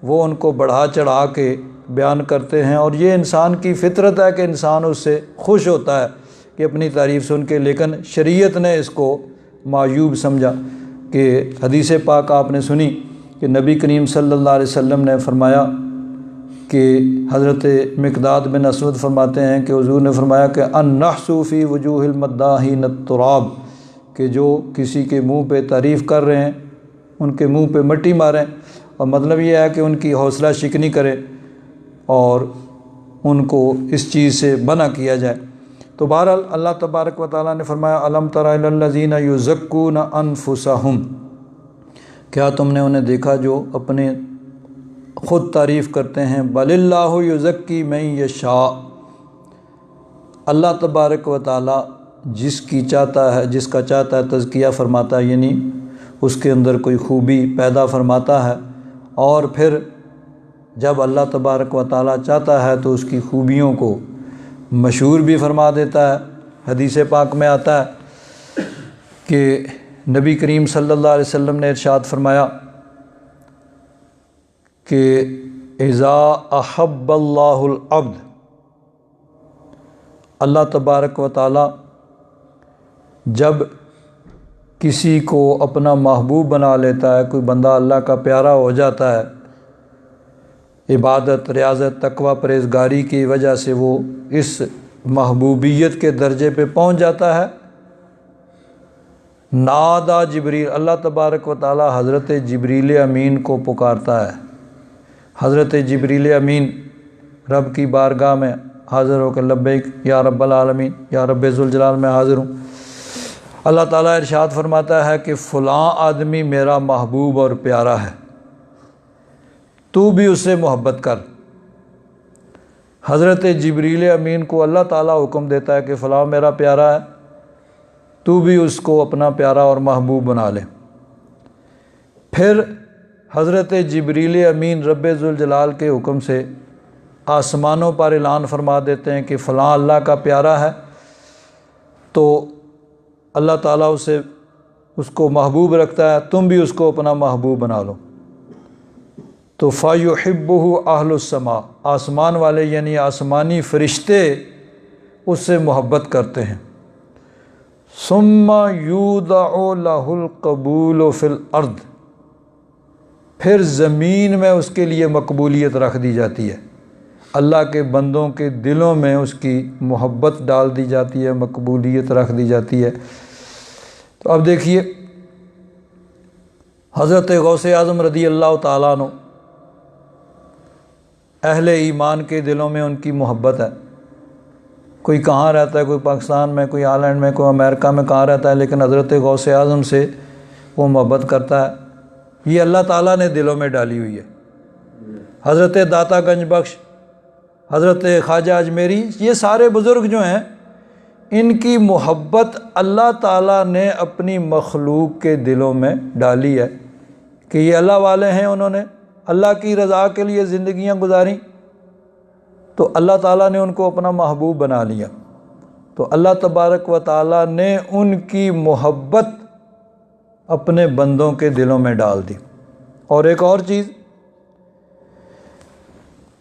وہ ان کو بڑھا چڑھا کے بیان کرتے ہیں، اور یہ انسان کی فطرت ہے کہ انسان اس سے خوش ہوتا ہے کہ اپنی تعریف سن کے، لیکن شریعت نے اس کو معیوب سمجھا۔ کہ حدیث پاک آپ نے سنی کہ نبی کریم صلی اللہ علیہ وسلم نے فرمایا کہ حضرت مقداد بن اسود فرماتے ہیں کہ حضور نے فرمایا کہ النحس فی وجوہ المداحین التراب، کہ جو کسی کے منہ پہ تعریف کر رہے ہیں ان کے منہ پہ مٹی ماریں، اور مطلب یہ ہے کہ ان کی حوصلہ شکنی کرے اور ان کو اس چیز سے منع کیا جائے۔ تو بہرحال اللہ تبارک و تعالیٰ نے فرمایا الم تر الی الذین یزکون انفسہم، کیا تم نے انہیں دیکھا جو اپنے خود تعریف کرتے ہیں، بل اللہ یزکی من یشاء، اللہ تبارک و تعالیٰ جس کا چاہتا ہے تزکیہ فرماتا ہے، یعنی اس کے اندر کوئی خوبی پیدا فرماتا ہے، اور پھر جب اللہ تبارک و تعالیٰ چاہتا ہے تو اس کی خوبیوں کو مشہور بھی فرما دیتا ہے۔ حدیث پاک میں آتا ہے کہ نبی کریم صلی اللہ علیہ وسلم نے ارشاد فرمایا کہ اذا احب اللہ العبد، اللہ تبارک و تعالیٰ جب کسی کو اپنا محبوب بنا لیتا ہے، کوئی بندہ اللہ کا پیارا ہو جاتا ہے، عبادت، ریاضت، تقوی، پرہیزگاری کی وجہ سے وہ اس محبوبیت کے درجے پہ پہنچ جاتا ہے، نادا جبریل، اللہ تبارک و تعالی حضرت جبریل امین کو پکارتا ہے۔ حضرت جبریل امین رب کی بارگاہ میں حاضر ہو کر لبیک یا رب العالمین، یا رب ذوالجلال میں حاضر ہوں۔ اللہ تعالیٰ ارشاد فرماتا ہے کہ فلاں آدمی میرا محبوب اور پیارا ہے، تو بھی اس سے محبت کر۔ حضرت جبریل امین کو اللہ تعالیٰ حکم دیتا ہے کہ فلاں میرا پیارا ہے، تو بھی اس کو اپنا پیارا اور محبوب بنا لے۔ پھر حضرت جبریل امین رب ذوالجلال کے حکم سے آسمانوں پر اعلان فرما دیتے ہیں کہ فلاں اللہ کا پیارا ہے، تو اللہ تعالیٰ اس کو محبوب رکھتا ہے، تم بھی اس کو اپنا محبوب بنا لو۔ تو فَيُحِبُّهُ أَهْلُ السَّمَاءِ، آسمان والے یعنی آسمانی فرشتے اس سے محبت کرتے ہیں۔ ثُمَّ يُوضَعُ لَهُ الْقَبُولُ فِي الْأَرْضِ، پھر زمین میں اس کے لیے مقبولیت رکھ دی جاتی ہے، اللہ کے بندوں کے دلوں میں اس کی محبت ڈال دی جاتی ہے، مقبولیت رکھ دی جاتی ہے۔ تو اب دیکھیے حضرت غوث اعظم رضی اللہ تعالیٰ عنہ، اہل ایمان کے دلوں میں ان کی محبت ہے۔ کوئی کہاں رہتا ہے، کوئی پاکستان میں، کوئی ہالینڈ میں، کوئی امریکہ میں کہاں رہتا ہے، لیکن حضرت غوث اعظم سے وہ محبت کرتا ہے، یہ اللہ تعالیٰ نے دلوں میں ڈالی ہوئی ہے۔ حضرت داتا گنج بخش، حضرت خواجہ اجمیری، یہ سارے بزرگ جو ہیں، ان کی محبت اللہ تعالیٰ نے اپنی مخلوق کے دلوں میں ڈالی ہے کہ یہ اللہ والے ہیں، انہوں نے اللہ کی رضا کے لیے زندگیاں گزاریں، تو اللہ تعالیٰ نے ان کو اپنا محبوب بنا لیا۔ تو اللہ تبارک و تعالیٰ نے ان کی محبت اپنے بندوں کے دلوں میں ڈال دی۔ اور ایک اور چیز،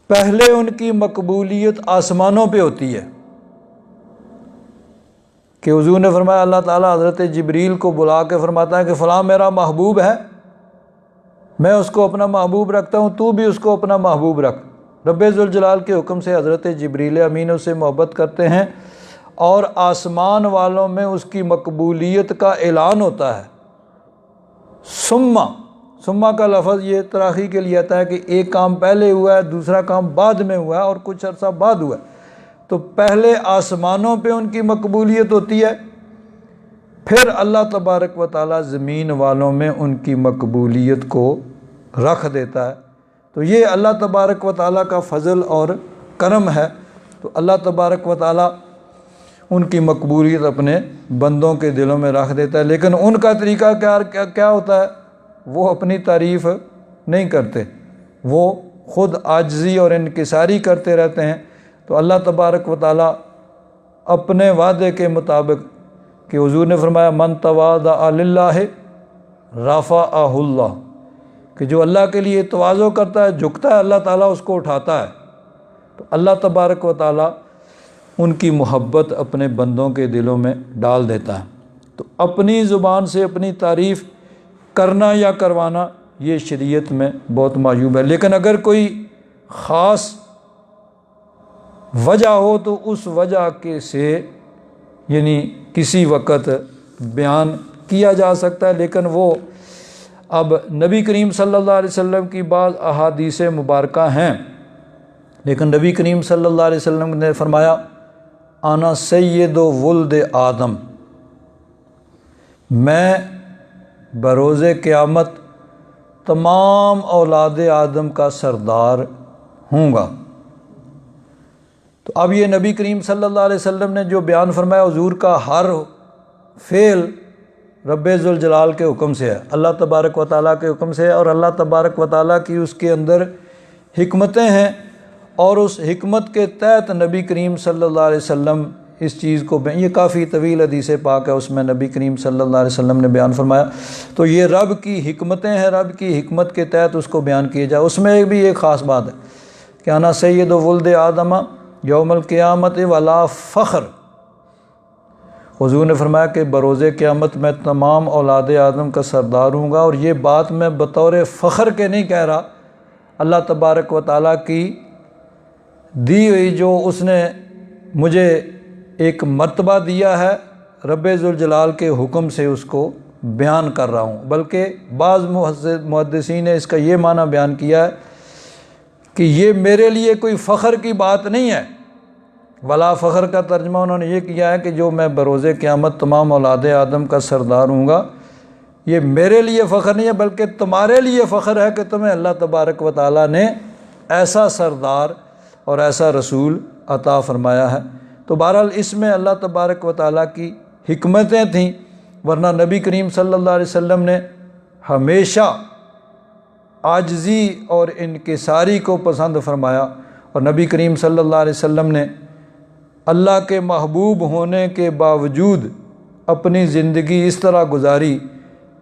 پہلے ان کی مقبولیت آسمانوں پہ ہوتی ہے، کہ حضور نے فرمایا اللہ تعالیٰ حضرت جبریل کو بلا کے فرماتا ہے کہ فلاں میرا محبوب ہے، میں اس کو اپنا محبوب رکھتا ہوں، تو بھی اس کو اپنا محبوب رکھ۔ رب ذوالجلال کے حکم سے حضرت جبریل امین اس سے محبت کرتے ہیں اور آسمان والوں میں اس کی مقبولیت کا اعلان ہوتا ہے۔ ثم کا لفظ یہ تراخی کے لیے آتا ہے کہ ایک کام پہلے ہوا ہے، دوسرا کام بعد میں ہوا ہے اور کچھ عرصہ بعد ہوا ہے۔ تو پہلے آسمانوں پہ ان کی مقبولیت ہوتی ہے، پھر اللہ تبارک و تعالیٰ زمین والوں میں ان کی مقبولیت کو رکھ دیتا ہے۔ تو یہ اللہ تبارک و تعالیٰ کا فضل اور کرم ہے۔ تو اللہ تبارک و تعالیٰ ان کی مقبولیت اپنے بندوں کے دلوں میں رکھ دیتا ہے، لیکن ان کا طریقہ کیا ہوتا ہے؟ وہ اپنی تعریف نہیں کرتے، وہ خود عاجزی اور انکساری کرتے رہتے ہیں۔ تو اللہ تبارک و تعالیٰ اپنے وعدے کے مطابق کہ حضور نے فرمایا من تواضع للہ رفعہ اللہ، کہ جو اللہ کے لیے تواضع کرتا ہے، جھکتا ہے، اللہ تعالیٰ اس کو اٹھاتا ہے۔ تو اللہ تبارک و تعالیٰ ان کی محبت اپنے بندوں کے دلوں میں ڈال دیتا ہے۔ تو اپنی زبان سے اپنی تعریف کرنا یا کروانا یہ شریعت میں بہت معیوب ہے، لیکن اگر کوئی خاص وجہ ہو تو اس وجہ کے سے یعنی کسی وقت بیان کیا جا سکتا ہے۔ لیکن وہ اب نبی کریم صلی اللہ علیہ وسلم کی بعض احادیث مبارکہ ہیں، لیکن نبی کریم صلی اللہ علیہ وسلم نے فرمایا انا سید ولد آدم، میں بروز قیامت تمام اولاد آدم کا سردار ہوں گا۔ تو اب یہ نبی کریم صلی اللہ علیہ وسلم نے جو بیان فرمایا، حضور کا ہر فعل رب ذوالجلال کے حکم سے ہے، اللہ تبارک و تعالیٰ کے حکم سے ہے، اور اللہ تبارک و تعالیٰ کی اس کے اندر حکمتیں ہیں، اور اس حکمت کے تحت نبی کریم صلی اللہ علیہ وسلم اس چیز کو یہ کافی طویل حدیث پاک ہے، اس میں نبی کریم صلی اللہ علیہ وسلم نے بیان فرمایا۔ تو یہ رب کی حکمتیں ہیں، رب کی حکمت کے تحت اس کو بیان کیا جائے۔ اس میں بھی ایک خاص بات ہے کہ انا سید ولد آدم یوم القیامت ولا فخر، حضور نے فرمایا کہ بروز قیامت میں تمام اولاد آدم کا سردار ہوں گا، اور یہ بات میں بطور فخر کے نہیں کہہ رہا، اللہ تبارک و تعالیٰ کی دی ہوئی جو اس نے مجھے ایک مرتبہ دیا ہے، رب ذوالجلال کے حکم سے اس کو بیان کر رہا ہوں۔ بلکہ بعض محدثین نے اس کا یہ معنی بیان کیا ہے کہ یہ میرے لیے کوئی فخر کی بات نہیں ہے، ولا فخر کا ترجمہ انہوں نے یہ کیا ہے کہ جو میں بروز قیامت تمام اولاد آدم کا سردار ہوں گا، یہ میرے لیے فخر نہیں ہے، بلکہ تمہارے لیے فخر ہے کہ تمہیں اللہ تبارک و تعالیٰ نے ایسا سردار اور ایسا رسول عطا فرمایا ہے۔ تو بہرحال اس میں اللہ تبارک و تعالیٰ کی حکمتیں تھیں، ورنہ نبی کریم صلی اللہ علیہ وسلم نے ہمیشہ عاجزی اور انکساری کو پسند فرمایا، اور نبی کریم صلی اللہ علیہ وسلم نے اللہ کے محبوب ہونے کے باوجود اپنی زندگی اس طرح گزاری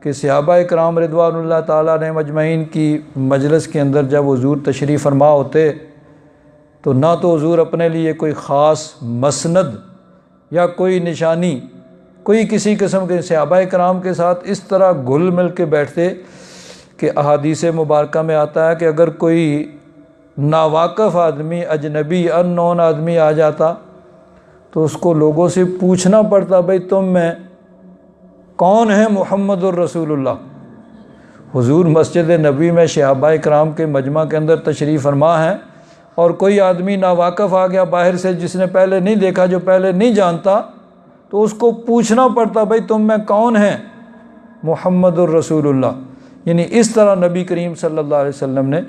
کہ صحابہ کرام رضوان اللہ تعالیٰ نے مجمعین کی مجلس کے اندر جب حضور تشریف فرما ہوتے تو نہ تو حضور اپنے لیے کوئی خاص مسند یا کوئی نشانی، کوئی کسی قسم کے صحابہ کرام کے ساتھ اس طرح گھل مل کے بیٹھتے کہ احادیث مبارکہ میں آتا ہے کہ اگر کوئی ناواقف آدمی، اجنبی ان نون آدمی آ جاتا تو اس کو لوگوں سے پوچھنا پڑتا بھئی تم میں کون ہے محمد الرسول اللہ۔ حضور مسجد نبی میں صحابہ کرام کے مجمع کے اندر تشریف فرما ہے، اور کوئی آدمی ناواقف آ گیا باہر سے جس نے پہلے نہیں دیکھا، جو پہلے نہیں جانتا، تو اس کو پوچھنا پڑتا بھئی تم میں کون ہے محمد الرسول اللہ۔ یعنی اس طرح نبی کریم صلی اللہ علیہ وسلم نے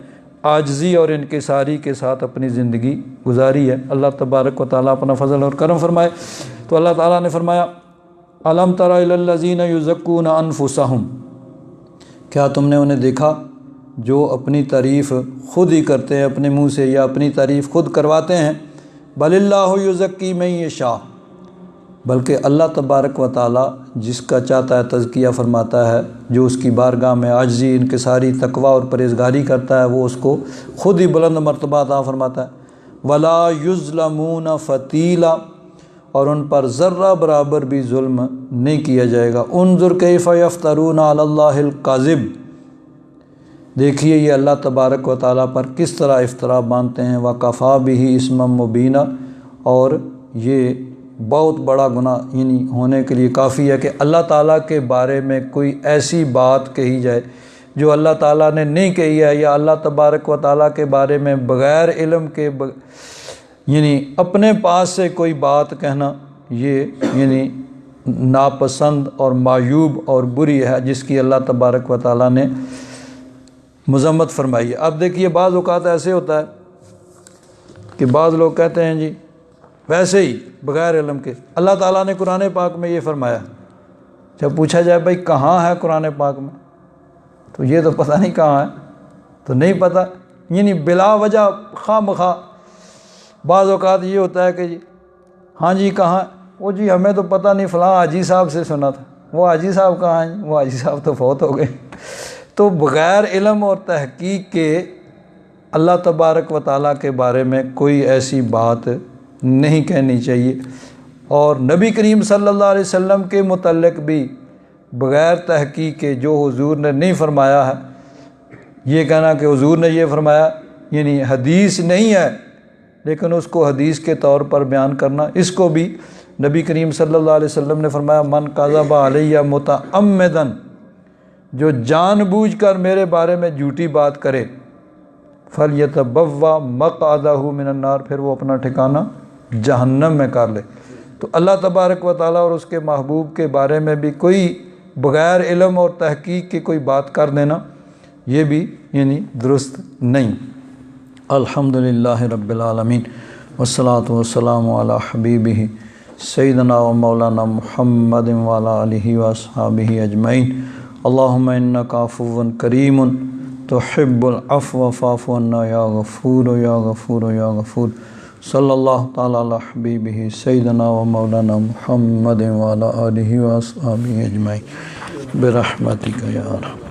عاجزی اور انکساری کے ساتھ اپنی زندگی گزاری ہے۔ اللہ تبارک و تعالیٰ اپنا فضل اور کرم فرمائے۔ تو اللہ تعالیٰ نے فرمایا الم تر الی الذین یزکون انفسہم، کیا تم نے انہیں دیکھا جو اپنی تعریف خود ہی کرتے ہیں اپنے منہ سے، یا اپنی تعریف خود کرواتے ہیں؟ بل اللہ یزکی من یشاء، بلکہ اللہ تبارک و تعالیٰ جس کا چاہتا ہے تزکیہ فرماتا ہے، جو اس کی بارگاہ میں عاجزی، انکساری، تقوی اور پرہیزگاری کرتا ہے وہ اس کو خود ہی بلند مرتبہ عطا فرماتا ہے۔ ولا یظلمون فتیلا، اور ان پر ذرہ برابر بھی ظلم نہیں کیا جائے گا۔ انظر کیف یفترون علی اللہ الکذب، دیکھیے یہ اللہ تبارک و تعالیٰ پر کس طرح افترا باندھتے ہیں۔ وکفیٰ بہ اسما مبینا، اور یہ بہت بڑا گناہ یعنی ہونے کے لیے کافی ہے کہ اللہ تعالیٰ کے بارے میں کوئی ایسی بات کہی جائے جو اللہ تعالیٰ نے نہیں کہی ہے، یا اللہ تبارک و تعالیٰ کے بارے میں بغیر علم کے یعنی اپنے پاس سے کوئی بات کہنا، یہ یعنی ناپسند اور معیوب اور بری ہے، جس کی اللہ تبارک و تعالیٰ نے مذمت فرمائی ہے۔ اب دیکھیے بعض اوقات ایسے ہوتا ہے کہ بعض لوگ کہتے ہیں جی ویسے ہی بغیر علم کے اللہ تعالیٰ نے قرآن پاک میں یہ فرمایا، جب پوچھا جائے بھائی کہاں ہے قرآن پاک میں، تو یہ تو پتہ نہیں کہاں ہے، تو نہیں پتہ، یعنی بلا وجہ خواہ مخواہ بعض اوقات یہ ہوتا ہے کہ جی ہاں جی کہاں، وہ جی ہمیں تو پتہ نہیں، فلاں حاجی صاحب سے سنا تھا، وہ حاجی صاحب کہاں ہیں، وہ حاجی صاحب تو فوت ہو گئے۔ تو بغیر علم اور تحقیق کے اللہ تبارک و تعالیٰ کے بارے میں کوئی ایسی بات نہیں کہنی چاہیے، اور نبی کریم صلی اللہ علیہ وسلم کے متعلق بھی بغیر تحقیق کے جو حضور نے نہیں فرمایا ہے، یہ کہنا کہ حضور نے یہ فرمایا یعنی حدیث نہیں ہے لیکن اس کو حدیث کے طور پر بیان کرنا، اس کو بھی نبی کریم صلی اللہ علیہ وسلم نے فرمایا من کذب علیہ متعمدا، جو جان بوجھ کر میرے بارے میں جھوٹی بات کرے، فلیتبوأ مقعدہ من النار، پھر وہ اپنا ٹھکانہ جہنم میں کر لے۔ تو اللہ تبارک و تعالیٰ اور اس کے محبوب کے بارے میں بھی کوئی بغیر علم اور تحقیق کی کوئی بات کر دینا، یہ بھی یعنی درست نہیں۔ الحمدللہ رب العالمین والصلاۃ والسلام علی حبیبہ سیدنا و مولانا محمد وعلی آلہ واصحابہ اجمعین۔ اللہم انک عفو کریم تحب العفو فاعف عنا یا غفور یا غفور یا غفور۔ صلی اللہ تعالی علی حبیبہ سیدنا و مولانا محمد وعلی آلہ واصحابہ اجمعین برحمتک یا رب۔